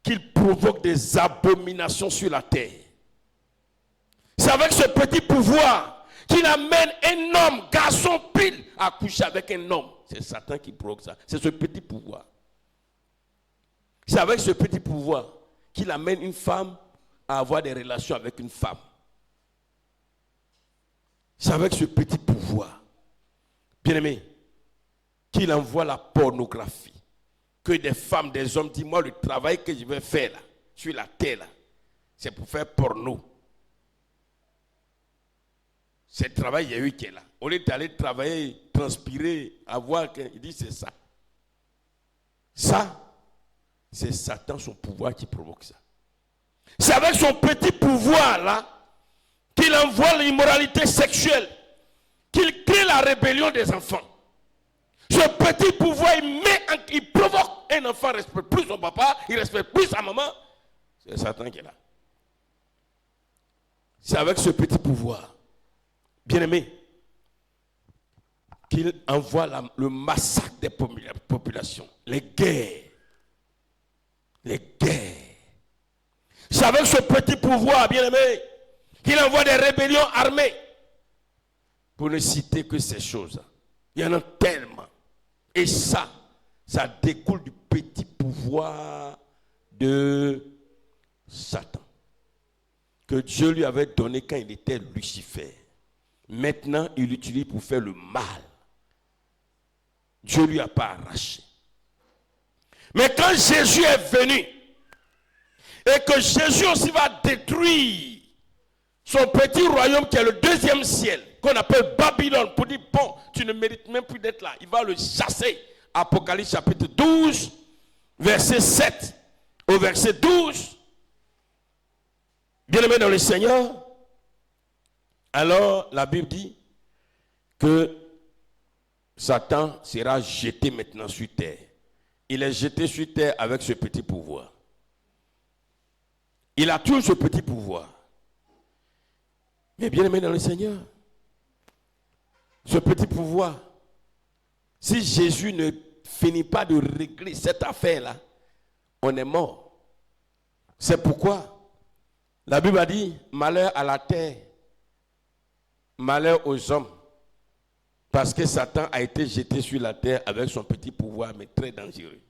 qu'il provoque des abominations sur la terre. C'est avec ce petit pouvoir qu'il amène un homme, garçon pile, à coucher avec un homme. C'est Satan qui provoque ça. C'est ce petit pouvoir. C'est avec ce petit pouvoir qu'il amène une femme à avoir des relations avec une femme. C'est avec ce petit pouvoir, bien aimé, qu'il envoie la pornographie. Que des femmes, des hommes disent, moi le travail que je vais faire là, sur la terre là, c'est pour faire porno. C'est le travail, il y a eu qui est là. Au lieu d'aller travailler, transpirer, avoir, il dit c'est ça. Ça, c'est Satan, son pouvoir qui provoque ça. C'est avec son petit pouvoir là qu'il envoie l'immoralité sexuelle, qu'il crée la rébellion des enfants. Ce petit pouvoir, il provoque un enfant, il ne respecte plus son papa, il ne respecte plus sa maman. C'est Satan qui est là. C'est avec ce petit pouvoir, bien aimé, qu'il envoie le massacre des populations, les guerres. Les guerres. C'est avec ce petit pouvoir, bien aimé, qu'il envoie des rébellions armées. Pour ne citer que ces choses. Il y en a tellement. Et ça découle du petit pouvoir de Satan. Que Dieu lui avait donné quand il était Lucifer. Maintenant, il l'utilise pour faire le mal. Dieu ne lui a pas arraché. Mais quand Jésus est venu, et que Jésus aussi va détruire son petit royaume qui est le deuxième ciel, qu'on appelle Babylone, pour dire, bon, tu ne mérites même plus d'être là. Il va le chasser. Apocalypse chapitre 12, verset 7 au verset 12. Bien-aimé dans le Seigneur, alors la Bible dit que Satan sera jeté maintenant sur terre. Il est jeté sur terre avec ce petit pouvoir. Il a toujours ce petit pouvoir. Mais bien aimé dans le Seigneur, ce petit pouvoir, si Jésus ne finit pas de régler cette affaire-là, on est mort. C'est pourquoi la Bible a dit, malheur à la terre, malheur aux hommes. Parce que Satan a été jeté sur la terre avec son petit pouvoir, mais très dangereux.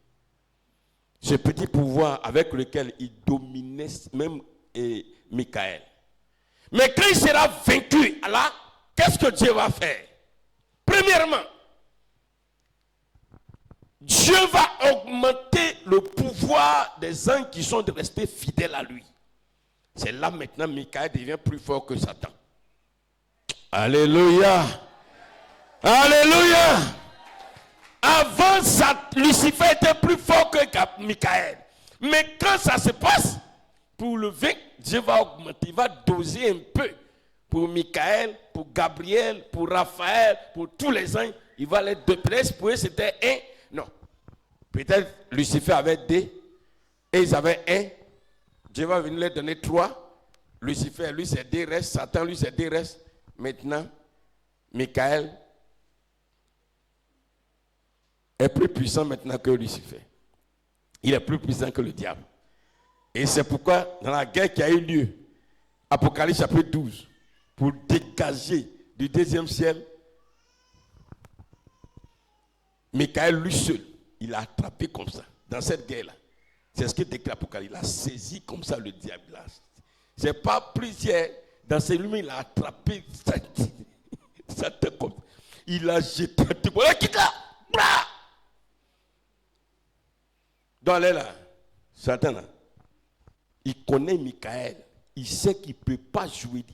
Ce petit pouvoir avec lequel il dominait même Michael. Mais quand il sera vaincu, alors, qu'est-ce que Dieu va faire? Premièrement, Dieu va augmenter le pouvoir des anges qui sont restés fidèles à lui. C'est là maintenant Michael devient plus fort que Satan. Alléluia. Alléluia. Avant, Lucifer était plus fort que Michael. Mais quand ça se passe, pour le 20, Dieu va augmenter, il va doser un peu. Pour Michael, pour Gabriel, pour Raphaël, pour tous les anges, il va les deux. Peut-être pour eux c'était un. Non. Peut-être Lucifer avait deux. Et ils avaient un. Dieu va venir leur donner 3. Lucifer, lui, c'est 2 restes. Satan, lui, c'est 2 restes. Maintenant, Michael est plus puissant maintenant que Lucifer. Il est plus puissant que le diable. Et c'est pourquoi, dans la guerre qui a eu lieu, Apocalypse chapitre 12, pour dégager du deuxième ciel, Michael, lui seul, il a attrapé comme ça, dans cette guerre-là. C'est ce que déclare l'Apocalypse. Il a saisi comme ça le diable. C'est pas plusieurs. Dans ses lumières, il a attrapé Satan comme ça. Il a jeté. Quitte là. Donc, elle est là. Satan, là, il connaît Michael. Il sait qu'il ne peut pas jouer.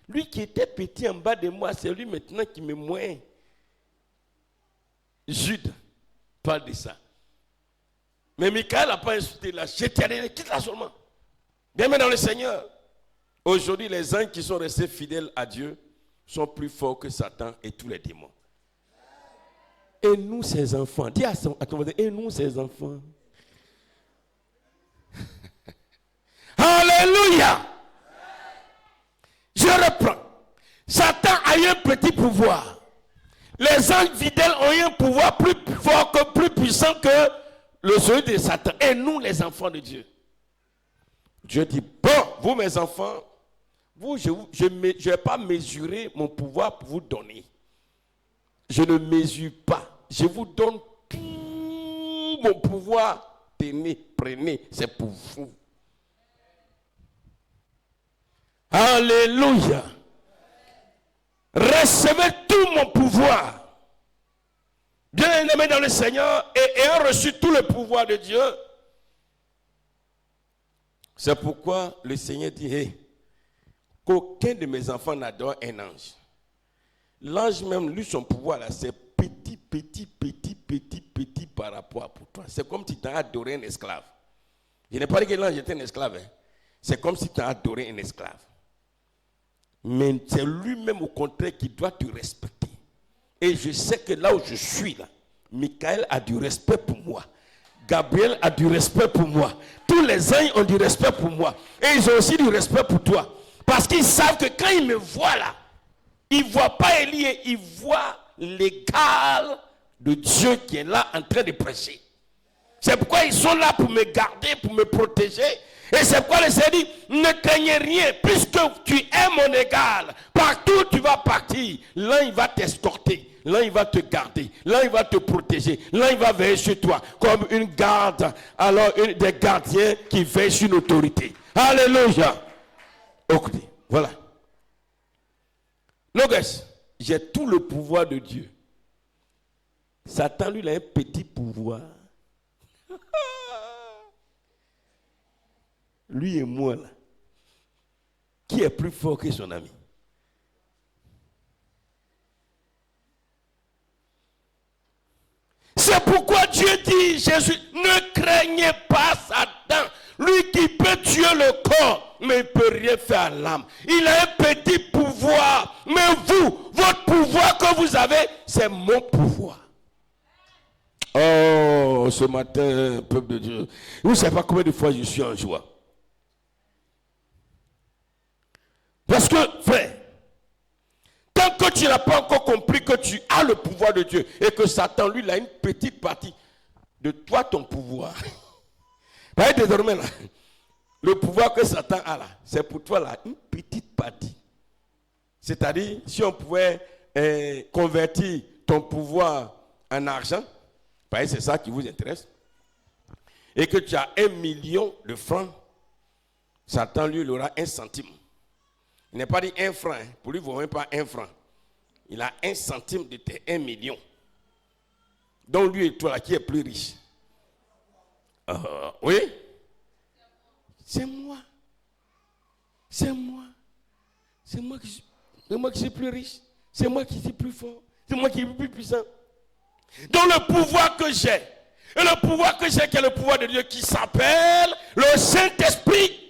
Lui qui était petit en bas de moi, c'est lui maintenant qui me moint. Jude parle de ça. Mais Michael n'a pas insulté là. Quitte-la seulement. Bien-aimé dans le Seigneur. Aujourd'hui, les anges qui sont restés fidèles à Dieu sont plus forts que Satan et tous les démons. Et nous, ses enfants. Dis à ton voisin, et nous, ses enfants. Alléluia. Je reprends. Satan a eu un petit pouvoir. Les anges fidèles ont eu un pouvoir plus fort que, plus puissant que le celui de Satan. Et nous, les enfants de Dieu. Dieu dit, bon, vous mes enfants, vous, je ne vais pas mesurer mon pouvoir pour vous donner. Je ne mesure pas. Je vous donne tout mon pouvoir. Tenez, prenez, c'est pour vous. Alléluia. Recevez tout mon pouvoir. Bien aimé dans le Seigneur, et ayant reçu tout le pouvoir de Dieu, c'est pourquoi le Seigneur dit, hey, qu'aucun de mes enfants n'adore un ange. L'ange même, lui, son pouvoir, là, c'est petit par rapport à pour toi. C'est comme si tu as adoré un esclave. Je n'ai pas dit que l'ange était un esclave. Hein. C'est comme si tu as adoré un esclave. Mais c'est lui-même, au contraire, qui doit te respecter. Et je sais que là où je suis, là, Michael a du respect pour moi. Gabriel a du respect pour moi. Tous les anges ont du respect pour moi. Et ils ont aussi du respect pour toi. Parce qu'ils savent que quand ils me voient là, ils ne voient pas Élie, ils voient l'égal de Dieu qui est là en train de prêcher. C'est pourquoi ils sont là pour me garder, pour me protéger. Et c'est pourquoi le Seigneur dit, ne craignez rien, puisque tu es mon égal. Partout où tu vas partir, l'un il va t'escorter. L'un, il va te garder. L'un, il va te protéger. L'un, il va veiller sur toi. Comme une garde. Alors, des gardiens qui veillent sur une autorité. Alléluia. Écoutez, voilà. Logos, j'ai tout le pouvoir de Dieu. Satan, lui, il a un petit pouvoir. Lui et moi, là. Qui est plus fort que son ami? C'est pourquoi Dieu dit, Jésus, ne craignez pas Satan, lui qui peut tuer le corps, mais il ne peut rien faire à l'âme. Il a un petit pouvoir, mais vous, votre pouvoir que vous avez, c'est mon pouvoir. Oh, ce matin, peuple de Dieu, vous ne savez pas combien de fois je suis en joie. Parce que, frère, tant que tu n'as pas encore compris que tu as le pouvoir de Dieu et que Satan, lui, il a une petite partie de toi, ton pouvoir. Voyez, désormais, là, le pouvoir que Satan a là, c'est pour toi, là, une petite partie. C'est-à-dire, si on pouvait convertir ton pouvoir en argent, c'est ça qui vous intéresse, et que tu as 1 million de francs, Satan, lui, il aura 1 centime. Il n'est pas dit 1 franc. Hein. Pour lui, il ne vaut même pas 1 franc. Il a 1 centime de tes 1 million. Donc lui et toi, là, qui est plus riche? Oui? C'est moi. C'est moi. C'est moi qui suis plus riche. C'est moi qui suis plus fort. C'est moi qui suis plus puissant. Donc le pouvoir que j'ai, et le pouvoir que j'ai, qui est le pouvoir de Dieu, qui s'appelle le Saint-Esprit,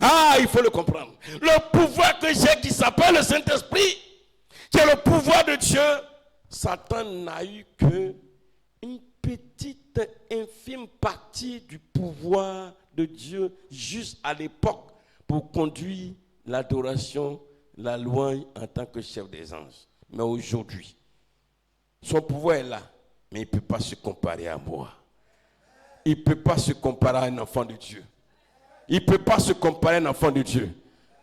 Ah, il faut le comprendre. Le pouvoir que j'ai qui s'appelle le Saint-Esprit, qui est le pouvoir de Dieu, Satan n'a eu que une petite, infime partie du pouvoir de Dieu juste à l'époque pour conduire l'adoration, la louange en tant que chef des anges. Mais aujourd'hui, son pouvoir est là, mais il ne peut pas se comparer à moi. Il ne peut pas se comparer à un enfant de Dieu. Il ne peut pas se comparer à un enfant de Dieu.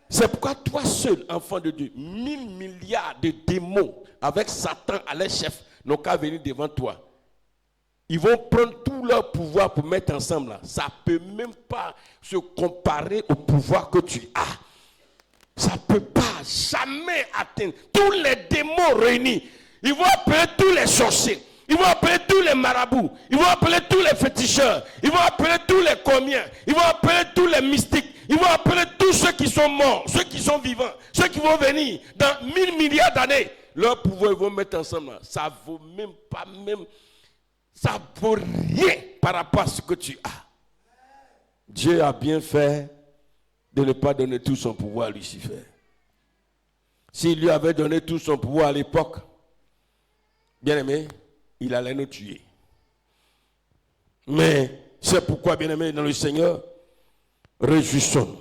C'est pourquoi toi seul, enfant de Dieu, 1000 milliards de démons avec Satan à leur chef n'ont qu'à venir devant toi. Ils vont prendre tout leur pouvoir pour mettre ensemble là. Ça ne peut même pas se comparer au pouvoir que tu as. Ça ne peut pas jamais atteindre. Tous les démons réunis, ils vont appeler tous les sorciers. Ils vont appeler tous les marabouts. Ils vont appeler tous les féticheurs. Ils vont appeler tous les comiens. Ils vont appeler tous les mystiques. Ils vont appeler tous ceux qui sont morts, ceux qui sont vivants, ceux qui vont venir dans 1000 milliards d'années. Leur pouvoir, ils vont mettre ensemble. Ça ne vaut même pas, ça ne vaut rien par rapport à ce que tu as. Dieu a bien fait de ne pas donner tout son pouvoir à Lucifer. S'il lui avait donné tout son pouvoir à l'époque, bien aimé, il allait nous tuer. Mais c'est pourquoi, bien aimé, dans le Seigneur, réjouissons-nous.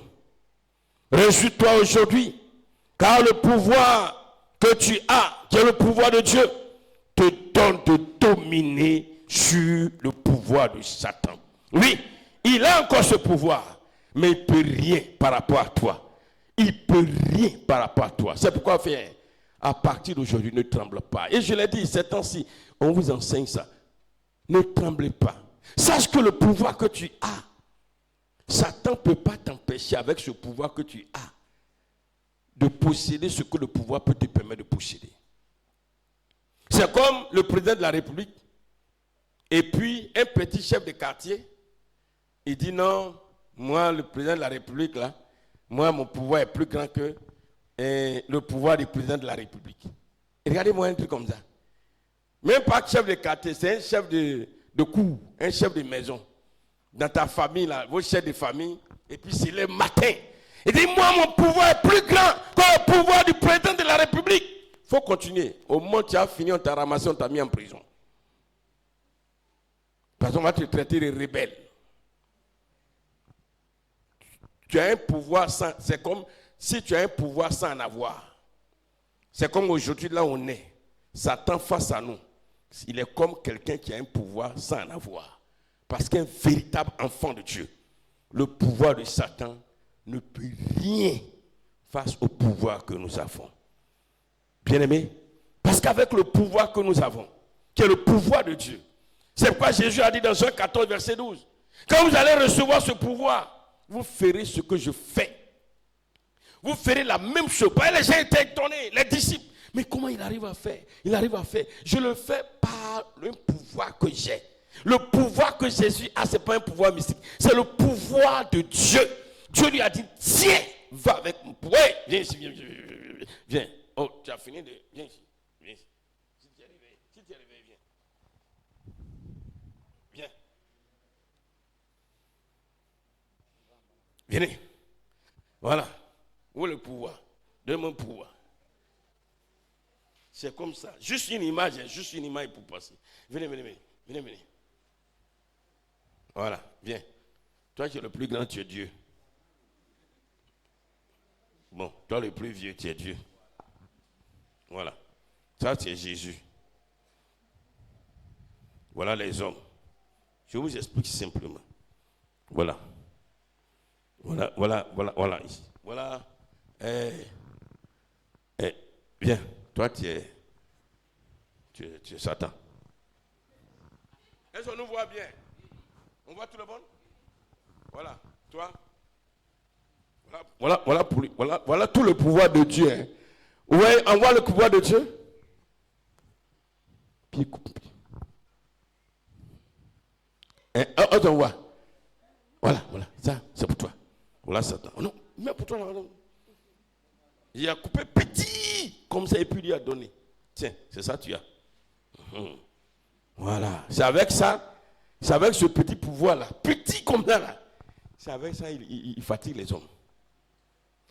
Réjouis-toi aujourd'hui, car le pouvoir que tu as, qui est le pouvoir de Dieu, te donne de dominer sur le pouvoir de Satan. Oui, il a encore ce pouvoir, mais il ne peut rien par rapport à toi. Il ne peut rien par rapport à toi. C'est pourquoi, frère, à partir d'aujourd'hui, ne tremble pas. Et je l'ai dit, ces temps-ci, on vous enseigne ça. Ne tremblez pas. Sache que le pouvoir que tu as, Satan ne peut pas t'empêcher avec ce pouvoir que tu as de posséder ce que le pouvoir peut te permettre de posséder. C'est comme le président de la République et puis un petit chef de quartier, il dit non, moi le président de la République là, moi mon pouvoir est plus grand que le pouvoir du président de la République. Et regardez-moi un truc comme ça. Même pas chef de quartier, c'est un chef de cour, un chef de maison. Dans ta famille, là, vos chefs de famille, et puis c'est le matin. Il dit, moi, mon pouvoir est plus grand que le pouvoir du président de la République. Il faut continuer. Au moment où tu as fini, on t'a ramassé, on t'a mis en prison. Parce qu'on va te traiter de rebelle. Tu as un pouvoir sans... C'est comme si tu as un pouvoir sans en avoir. C'est comme aujourd'hui, là où on est. Satan face à nous. Il est comme quelqu'un qui a un pouvoir sans en avoir. Parce qu'un véritable enfant de Dieu, le pouvoir de Satan ne peut rien face au pouvoir que nous avons. Bien-aimés, parce qu'avec le pouvoir que nous avons, qui est le pouvoir de Dieu, c'est pourquoi Jésus a dit dans Jean 14, verset 12, quand vous allez recevoir ce pouvoir, vous ferez ce que je fais. Vous ferez la même chose. Les gens étaient étonnés, les disciples. Mais comment il arrive à faire? Il arrive à faire. Je le fais par le pouvoir que j'ai. Le pouvoir que Jésus a, ce n'est pas un pouvoir mystique. C'est le pouvoir de Dieu. Dieu lui a dit, tiens, va avec mon pouvoir. Viens ici, viens, viens, viens, viens. Oh, tu as fini de... Viens ici, viens ici. Si tu es réveillé, viens. Viens. Venez. Voilà. Où est le pouvoir? Donne-moi le pouvoir. C'est comme ça. Juste une image pour passer. Venez, venez, venez. Venez, venez. Voilà, viens. Toi qui es le plus grand, tu es Dieu. Bon, toi le plus vieux, tu es Dieu. Voilà. Ça, tu es Jésus. Voilà les hommes. Je vous explique simplement. Voilà. Voilà. Ici. Voilà. Viens. Toi, tu es Satan. Est-ce qu'on nous voit bien? On voit tout le monde? Voilà. Toi? Voilà tout le pouvoir de Dieu. Hein. Ouais, on voit le pouvoir de Dieu. Puis coupe. On voit. Voilà. Ça, c'est pour toi. Voilà Satan. Oh non, mais pour toi, non. Il a coupé petit, comme ça, et puis il lui a donné. Tiens, c'est ça que tu as. Voilà. C'est avec ça, c'est avec ce petit pouvoir-là, petit comme ça, là. C'est avec ça, il fatigue les hommes.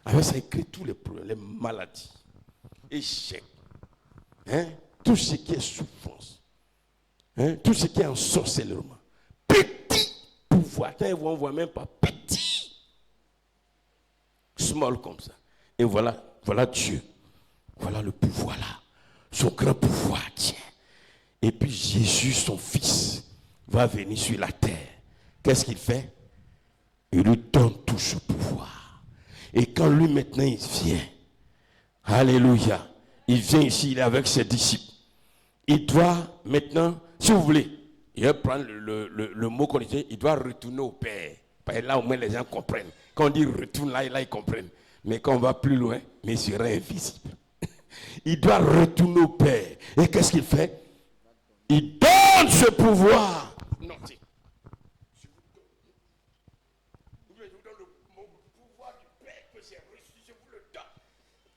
Avec ça, il crée tous les problèmes, les maladies, échecs, tout ce qui est souffrance, tout ce qui est ensorcellement. Petit pouvoir, quand ils vont voir même pas petit, small comme ça. Et voilà Dieu, voilà le pouvoir là, son grand pouvoir, tiens. Et puis Jésus, son fils, va venir sur la terre. Qu'est-ce qu'il fait? Il lui donne tout ce pouvoir. Et quand lui maintenant il vient, alléluia, il vient ici, il est avec ses disciples. Il doit maintenant, si vous voulez, il va prendre le mot qu'on dit, il doit retourner au Père. Parce que là au moins les gens comprennent. Quand on dit retourne là ils comprennent. Mais quand on va plus loin, mais il sera invisible. Il doit retourner au Père. Et qu'est-ce qu'il fait? Il donne ce pouvoir. Non, c'est. Je vous donne le pouvoir du Père que j'ai reçu, je vous le donne.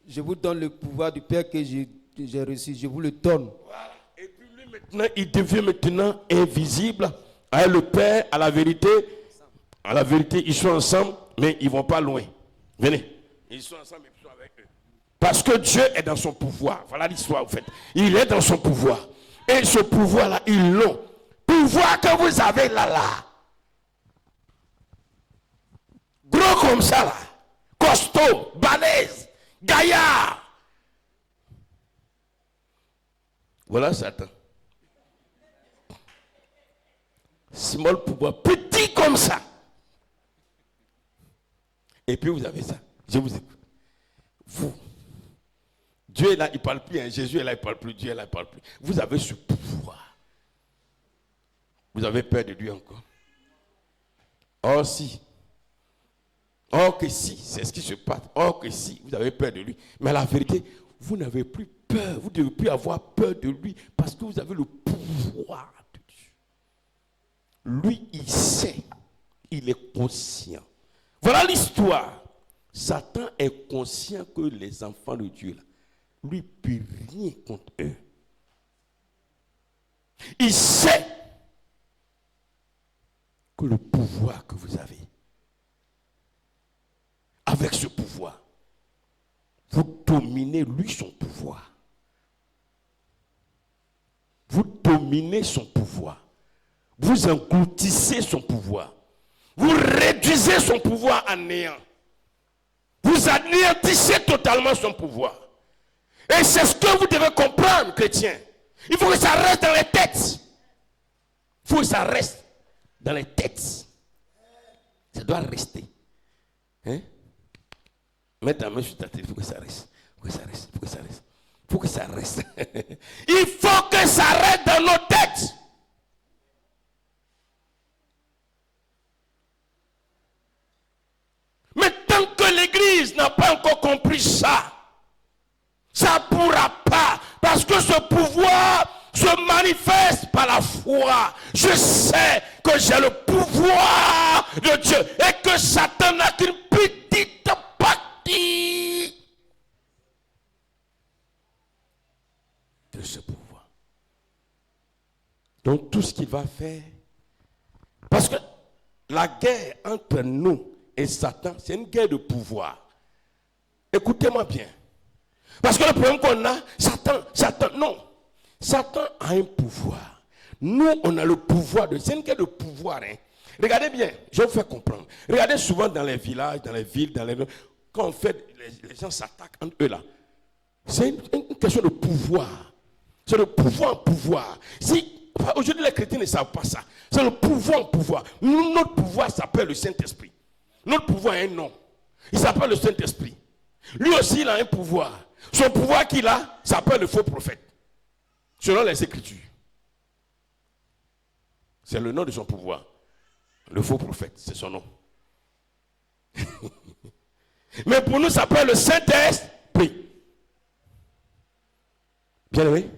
Je vous donne le pouvoir du Père que j'ai reçu, je vous le donne. Voilà. Et puis lui maintenant, il devient maintenant invisible. À le Père, à la vérité, ils sont ensemble, mais ils ne vont pas loin. Venez. Ils sont ensemble et ils sont avec eux. Parce que Dieu est dans son pouvoir. Voilà l'histoire, en fait. Il est dans son pouvoir. Et ce pouvoir-là, ils l'ont. Pouvoir que vous avez là. Gros comme ça, là. Costaud, balèze, gaillard. Voilà Satan. Small pouvoir, petit comme ça. Et puis vous avez ça. Je vous écoute. Vous. Dieu est là, il ne parle plus. Hein. Jésus est là, il ne parle plus. Dieu est là, il ne parle plus. Vous avez ce pouvoir. Vous avez peur de lui encore. Oh si. Oh que si. C'est ce qui se passe. Oh que si. Vous avez peur de lui. Mais la vérité, vous n'avez plus peur. Vous ne devez plus avoir peur de lui. Parce que vous avez le pouvoir de Dieu. Lui, il sait. Il est conscient. Voilà l'histoire. Satan est conscient que les enfants de Dieu, là, lui, ne peut rien contre eux. Il sait que le pouvoir que vous avez, avec ce pouvoir, vous dominez lui son pouvoir. Vous dominez son pouvoir. Vous engloutissez son pouvoir. Vous réduisez son pouvoir à néant. Vous anéantissez totalement son pouvoir. Et c'est ce que vous devez comprendre, chrétiens. Il faut que ça reste dans les têtes. Il faut que ça reste dans les têtes. Ça doit rester. Hein? Mets ta main sur ta tête, il faut que ça reste. Il faut que ça reste. Il faut que ça reste. Il faut que ça reste. Il faut que ça reste dans nos têtes. Mais tant que l'Église n'a pas encore compris ça, ça ne pourra pas. Parce que ce pouvoir se manifeste par la foi. Je sais que j'ai le pouvoir de Dieu et que Satan n'a qu'une petite partie de ce pouvoir. Donc tout ce qu'il va faire, parce que la guerre entre nous et Satan, c'est une guerre de pouvoir. Écoutez-moi bien. Parce que le problème qu'on a, non. Satan a un pouvoir. Nous, on a le pouvoir de... C'est une guerre de pouvoir. Hein. Regardez bien, je vais vous faire comprendre. Regardez souvent dans les villages, dans les villes, quand on fait, les gens s'attaquent entre eux là. C'est une question de pouvoir. C'est le pouvoir en pouvoir. Si, aujourd'hui, les chrétiens ne savent pas ça. C'est le pouvoir en pouvoir. Nous, notre pouvoir s'appelle le Saint-Esprit. Notre pouvoir a un nom. Il s'appelle le Saint-Esprit. Lui aussi, il a un pouvoir. Son pouvoir qu'il a s'appelle le faux prophète. Selon les Écritures. C'est le nom de son pouvoir. Le faux prophète, c'est son nom. Mais pour nous, ça s'appelle le Saint-Esprit. Bien aimé,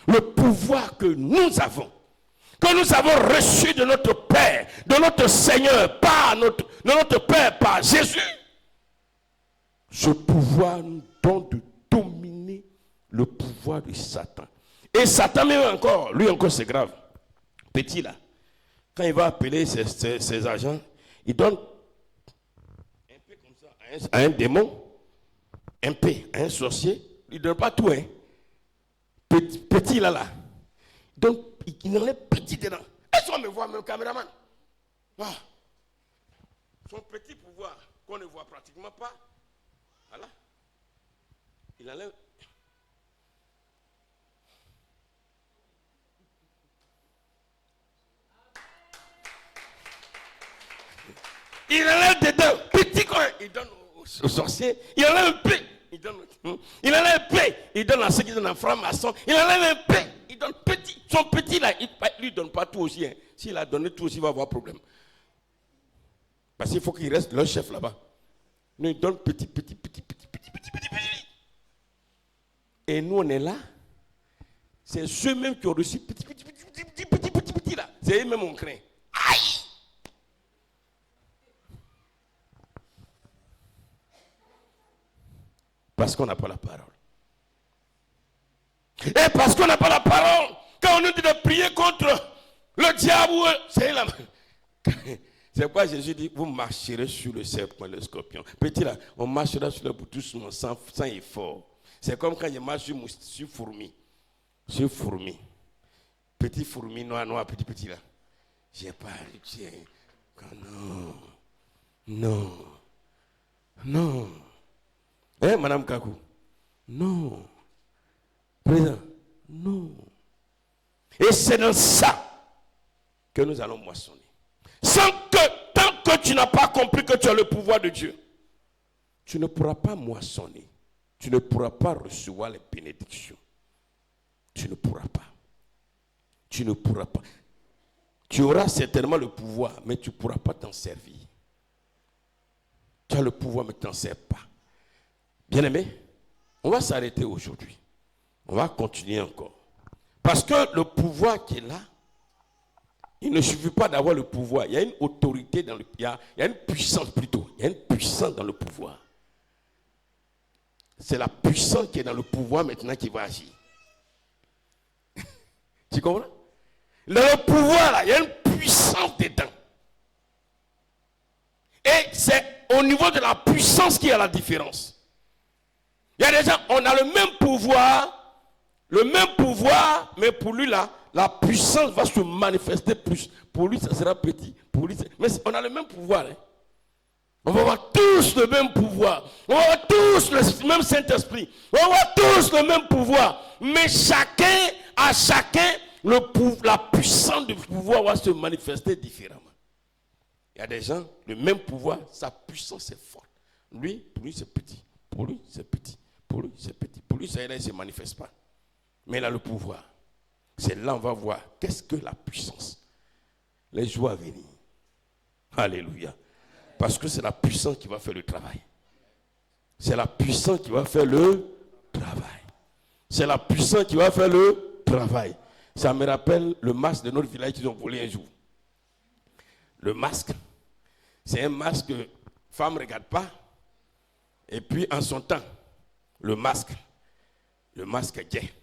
le pouvoir que nous avons reçu de notre Père, de notre Seigneur, de notre Père, par Jésus, ce pouvoir nous donne de dominer le pouvoir de Satan. Et Satan, même encore, lui encore c'est grave. Petit là, quand il va appeler ses agents, il donne un peu comme ça à à un démon, un P à un sorcier, il ne donne pas tout, hein. Petit là. Donc, il enlève petit dedans. Est-ce qu'on me voit, même caméraman? Ah. Son petit pouvoir, qu'on ne voit pratiquement pas, voilà. Il enlève. Il enlève dedans, petit coin, il donne au sorcier, il enlève un peu, il donne, il enlève un peu, il donne à ceux qui donnent un franc-maçon, il enlève un peu, il donne petit, son petit là, il lui donne pas tout aussi, hein. S'il a donné tout aussi, il va avoir problème. Parce qu'il faut qu'il reste leur chef là-bas. Nous, il donne petit. Et nous, on est là, c'est ceux-mêmes qui ont reçu petit là, c'est eux-mêmes on craint. Aïe! Parce qu'on n'a pas la parole. Et parce qu'on n'a pas la parole, quand on nous dit de prier contre le diable, c'est la... C'est pourquoi Jésus dit, vous marcherez sur le serpent et le scorpion. Petit là, on marchera sur le bout doucement, sans effort. C'est comme quand je marche sur fourmi. Sur fourmi. Petit fourmi noir, petit là. J'ai pas tiens. Non. Hein, Madame Kakou? Non. Président? Non. Et c'est dans ça que nous allons moissonner. Tant que tu n'as pas compris que tu as le pouvoir de Dieu, tu ne pourras pas moissonner. Tu ne pourras pas recevoir les bénédictions. Tu ne pourras pas. Tu auras certainement le pouvoir, mais tu ne pourras pas t'en servir. Tu as le pouvoir, mais tu n'en sers pas. Bien-aimé, on va s'arrêter aujourd'hui. On va continuer encore. Parce que le pouvoir qui est là, il ne suffit pas d'avoir le pouvoir. Il y a une autorité dans le... Il y a une puissance plutôt. Il y a une puissance dans le pouvoir. C'est la puissance qui est dans le pouvoir maintenant qui va agir. Tu comprends? Dans le pouvoir, là, il y a une puissance dedans. Et c'est au niveau de la puissance qu'il y a la différence. Il y a des gens, on a le même pouvoir, mais pour lui, là, la puissance va se manifester plus. Pour lui, ça sera petit. Pour lui, mais on a le même pouvoir. Hein. On va avoir tous le même pouvoir. On va avoir tous le même Saint-Esprit. On va avoir tous le même pouvoir. Mais chacun, la puissance du pouvoir va se manifester différemment. Il y a des gens, le même pouvoir, sa puissance est forte. Lui, pour lui, c'est petit. Pour lui, c'est petit. Pour lui, c'est petit. Pour lui, ça ne se manifeste pas. Mais il a le pouvoir. C'est là on va voir qu'est-ce que la puissance. Les jours à venir. Alléluia. Parce que c'est la puissance qui va faire le travail. C'est la puissance qui va faire le travail. C'est la puissance qui va faire le travail. Ça me rappelle le masque de notre village qu'ils ont volé un jour. Le masque, c'est un masque que femme ne regarde pas. Et puis en son temps, le masque est gay.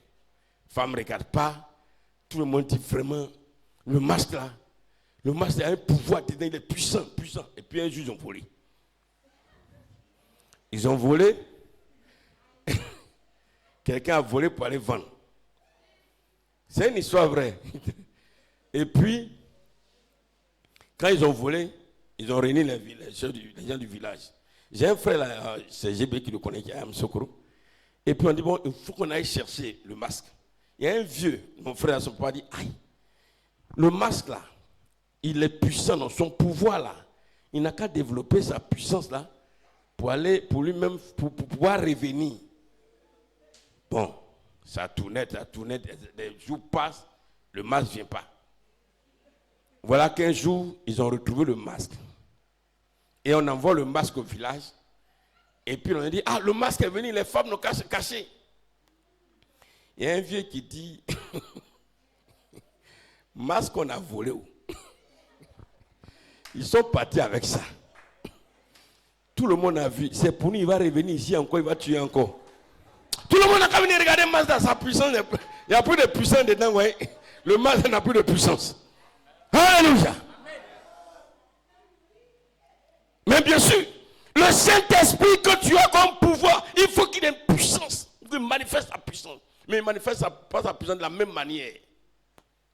Femme ne regarde pas. Tout le monde dit vraiment, le masque là, a un pouvoir dedans, il est puissant. Et puis un jour, ils ont volé. Ils ont volé. Quelqu'un a volé pour aller vendre. C'est une histoire vraie. Et puis, quand ils ont volé, ils ont réuni les gens du village. J'ai un frère là, c'est GB qui le connaît, qui est à Amsokoro. Et puis on dit, bon, il faut qu'on aille chercher le masque. Il y a un vieux, mon frère à son papa dit, aïe, le masque là, il est puissant dans son pouvoir là. Il n'a qu'à développer sa puissance là pour lui-même, pour pouvoir revenir. Bon, ça tournait, des jours passent, le masque ne vient pas. Voilà qu'un jour, ils ont retrouvé le masque. Et on envoie le masque au village. Et puis on a dit, le masque est venu, les femmes n'ont qu'à se cacher. Il y a un vieux qui dit, masque qu'on a volé. Ils sont partis avec ça. Tout le monde a vu. C'est pour nous, il va revenir ici encore, il va tuer encore. Tout le monde a qu'à venir regarder le masque dans sa puissance. Il n'y a plus de puissance dedans. Ouais. Le masque n'a plus de puissance. Alléluia. Mais bien sûr, Le Saint-Esprit que tu as comme pouvoir, il faut qu'il ait une puissance. Il manifeste sa puissance. Mais il ne manifeste pas sa puissance de la même manière.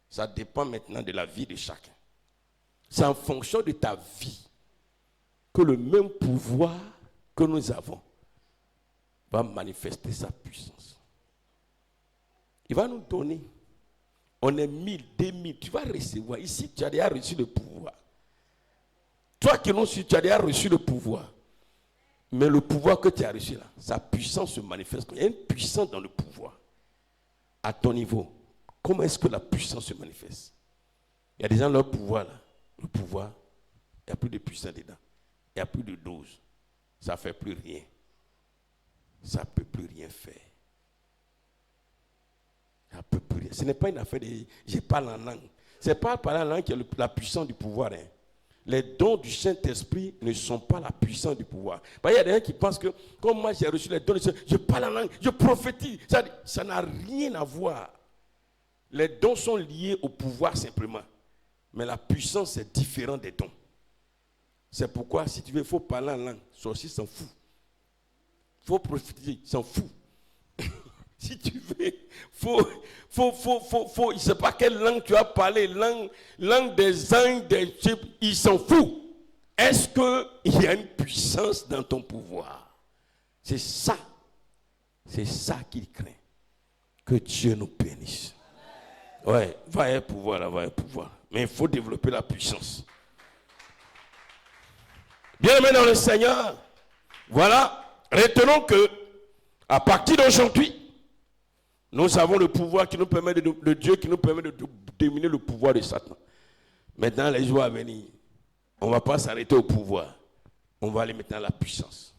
Ça dépend maintenant de la vie de chacun. C'est en fonction de ta vie que le même pouvoir que nous avons va manifester sa puissance. Il va nous donner. On est 1000, 2000. Tu vas recevoir. Ici, tu as déjà reçu le pouvoir. Toi qui l'as su, tu as déjà reçu le pouvoir. Mais le pouvoir que tu as reçu là, sa puissance se manifeste. Il y a une puissance dans le pouvoir. À ton niveau, comment est-ce que la puissance se manifeste? Il y a des gens, leur pouvoir là, le pouvoir, il n'y a plus de puissance dedans. Il n'y a plus de dose. Ça ne fait plus rien. Ça ne peut plus rien faire. Ça ne peut plus rien. Ce n'est pas une affaire de je parle en langue. Ce n'est pas parler en langue qui est la puissance du pouvoir. Hein. Les dons du Saint-Esprit ne sont pas la puissance du pouvoir. Il y a des gens qui pensent que, comme moi j'ai reçu les dons, je parle en langue, je prophétise. Ça n'a rien à voir. Les dons sont liés au pouvoir simplement. Mais la puissance est différente des dons. C'est pourquoi, si tu veux, il faut parler en langue. Sorcier s'en fout. Il faut prophétiser, s'en fout. Si tu veux, je ne sais pas quelle langue tu as parlé, langue des anges, des types, il s'en fout. Est-ce qu'il y a une puissance dans ton pouvoir? C'est ça qu'il craint. Que Dieu nous bénisse. Ouais, va y avoir pouvoir là, va y avoir pouvoir. Mais il faut développer la puissance. Bien-aimés dans le Seigneur, voilà, retenons que à partir d'aujourd'hui, nous avons le pouvoir qui nous permet de Dieu qui nous permet de dominer le pouvoir de Satan. Maintenant, les jours à venir, on ne va pas s'arrêter au pouvoir. On va aller maintenant à la puissance.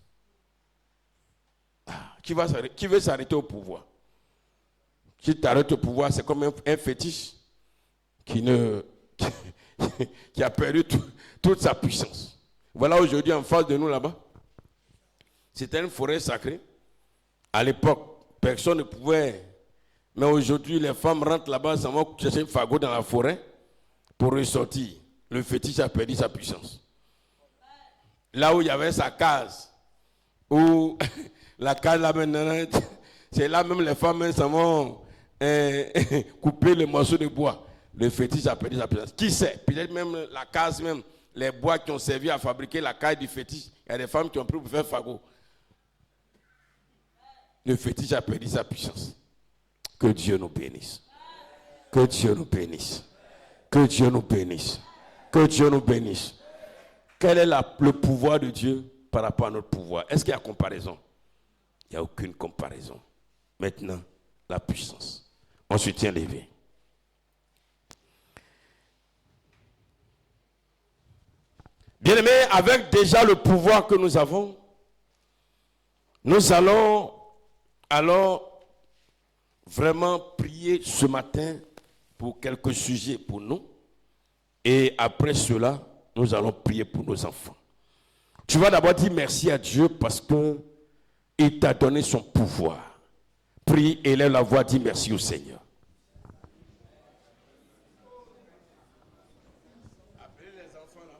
Qui veut s'arrêter au pouvoir? Si tu t'arrêtes au pouvoir, c'est comme un fétiche qui a perdu toute sa puissance. Voilà aujourd'hui en face de nous là-bas. C'était une forêt sacrée. À l'époque, personne ne pouvait. Mais aujourd'hui, les femmes rentrent là-bas, ça va chercher un fagot dans la forêt pour ressortir. Le fétiche a perdu sa puissance. Là où il y avait sa case, où la case là maintenant, c'est là même les femmes ça vont couper les morceaux de bois. Le fétiche a perdu sa puissance. Qui sait? Peut-être même la case, même les bois qui ont servi à fabriquer la case du fétiche. Il y a des femmes qui ont pris pour faire fagot. Le fétiche a perdu sa puissance. Que Dieu nous bénisse. Que Dieu nous bénisse. Que Dieu nous bénisse. Que Dieu nous bénisse. Quel est le pouvoir de Dieu par rapport à notre pouvoir? Est-ce qu'il y a comparaison? Il n'y a aucune comparaison. Maintenant, la puissance. On se tient levé. Bien-aimés, avec déjà le pouvoir que nous avons, nous allons alors vraiment prier ce matin pour quelques sujets pour nous. Et après cela, nous allons prier pour nos enfants. Tu vas d'abord dire merci à Dieu parce qu'il t'a donné son pouvoir. Prie, élève la voix, dis merci au Seigneur. Appelez les enfants là.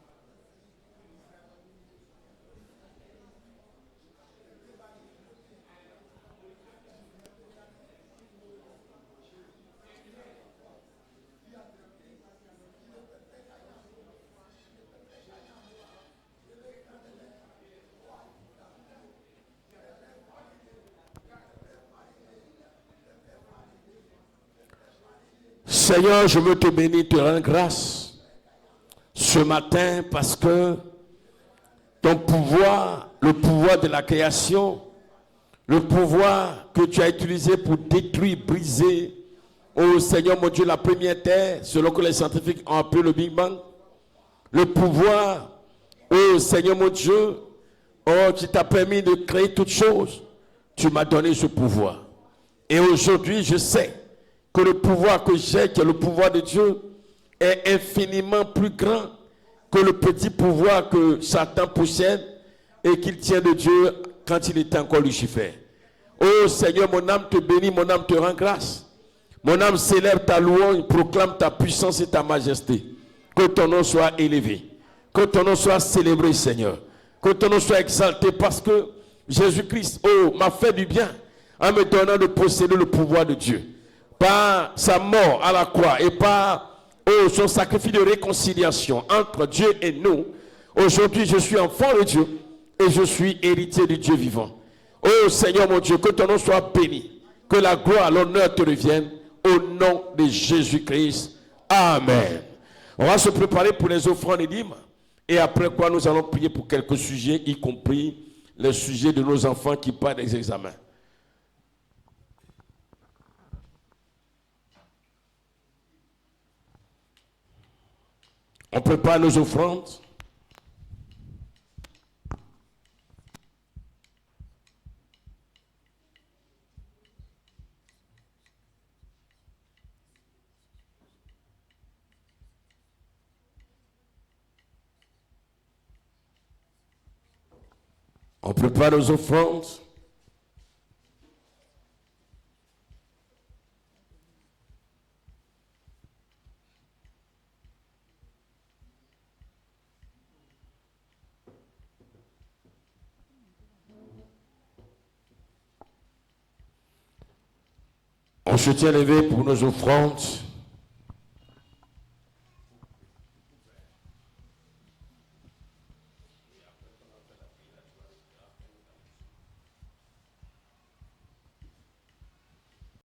Seigneur, je veux te bénir, te rendre grâce ce matin parce que ton pouvoir, le pouvoir de la création, le pouvoir que tu as utilisé pour détruire, briser, oh Seigneur mon Dieu, la première terre, selon que les scientifiques ont appelé le Big Bang, le pouvoir, oh Seigneur mon Dieu, oh qui t'a permis de créer toutes choses, tu m'as donné ce pouvoir. Et aujourd'hui, je sais que le pouvoir que j'ai, qui est le pouvoir de Dieu, est infiniment plus grand que le petit pouvoir que Satan possède et qu'il tient de Dieu quand il était encore Lucifer. Oh Seigneur, mon âme te bénit, mon âme te rend grâce. Mon âme célèbre ta louange, proclame ta puissance et ta majesté. Que ton nom soit élevé, que ton nom soit célébré, Seigneur. Que ton nom soit exalté parce que Jésus-Christ, oh, m'a fait du bien en me donnant de posséder le pouvoir de Dieu. Par sa mort à la croix et par son sacrifice de réconciliation entre Dieu et nous. Aujourd'hui, je suis enfant de Dieu et je suis héritier du Dieu vivant. Oh Seigneur mon Dieu, que ton nom soit béni, que la gloire, l'honneur te reviennent au nom de Jésus-Christ. Amen. On va se préparer pour les offrandes et dîmes et après quoi nous allons prier pour quelques sujets, y compris les sujets de nos enfants qui partent des examens. On prépare nos offrandes. On prépare nos offrandes. On se tient levé pour nos offrandes.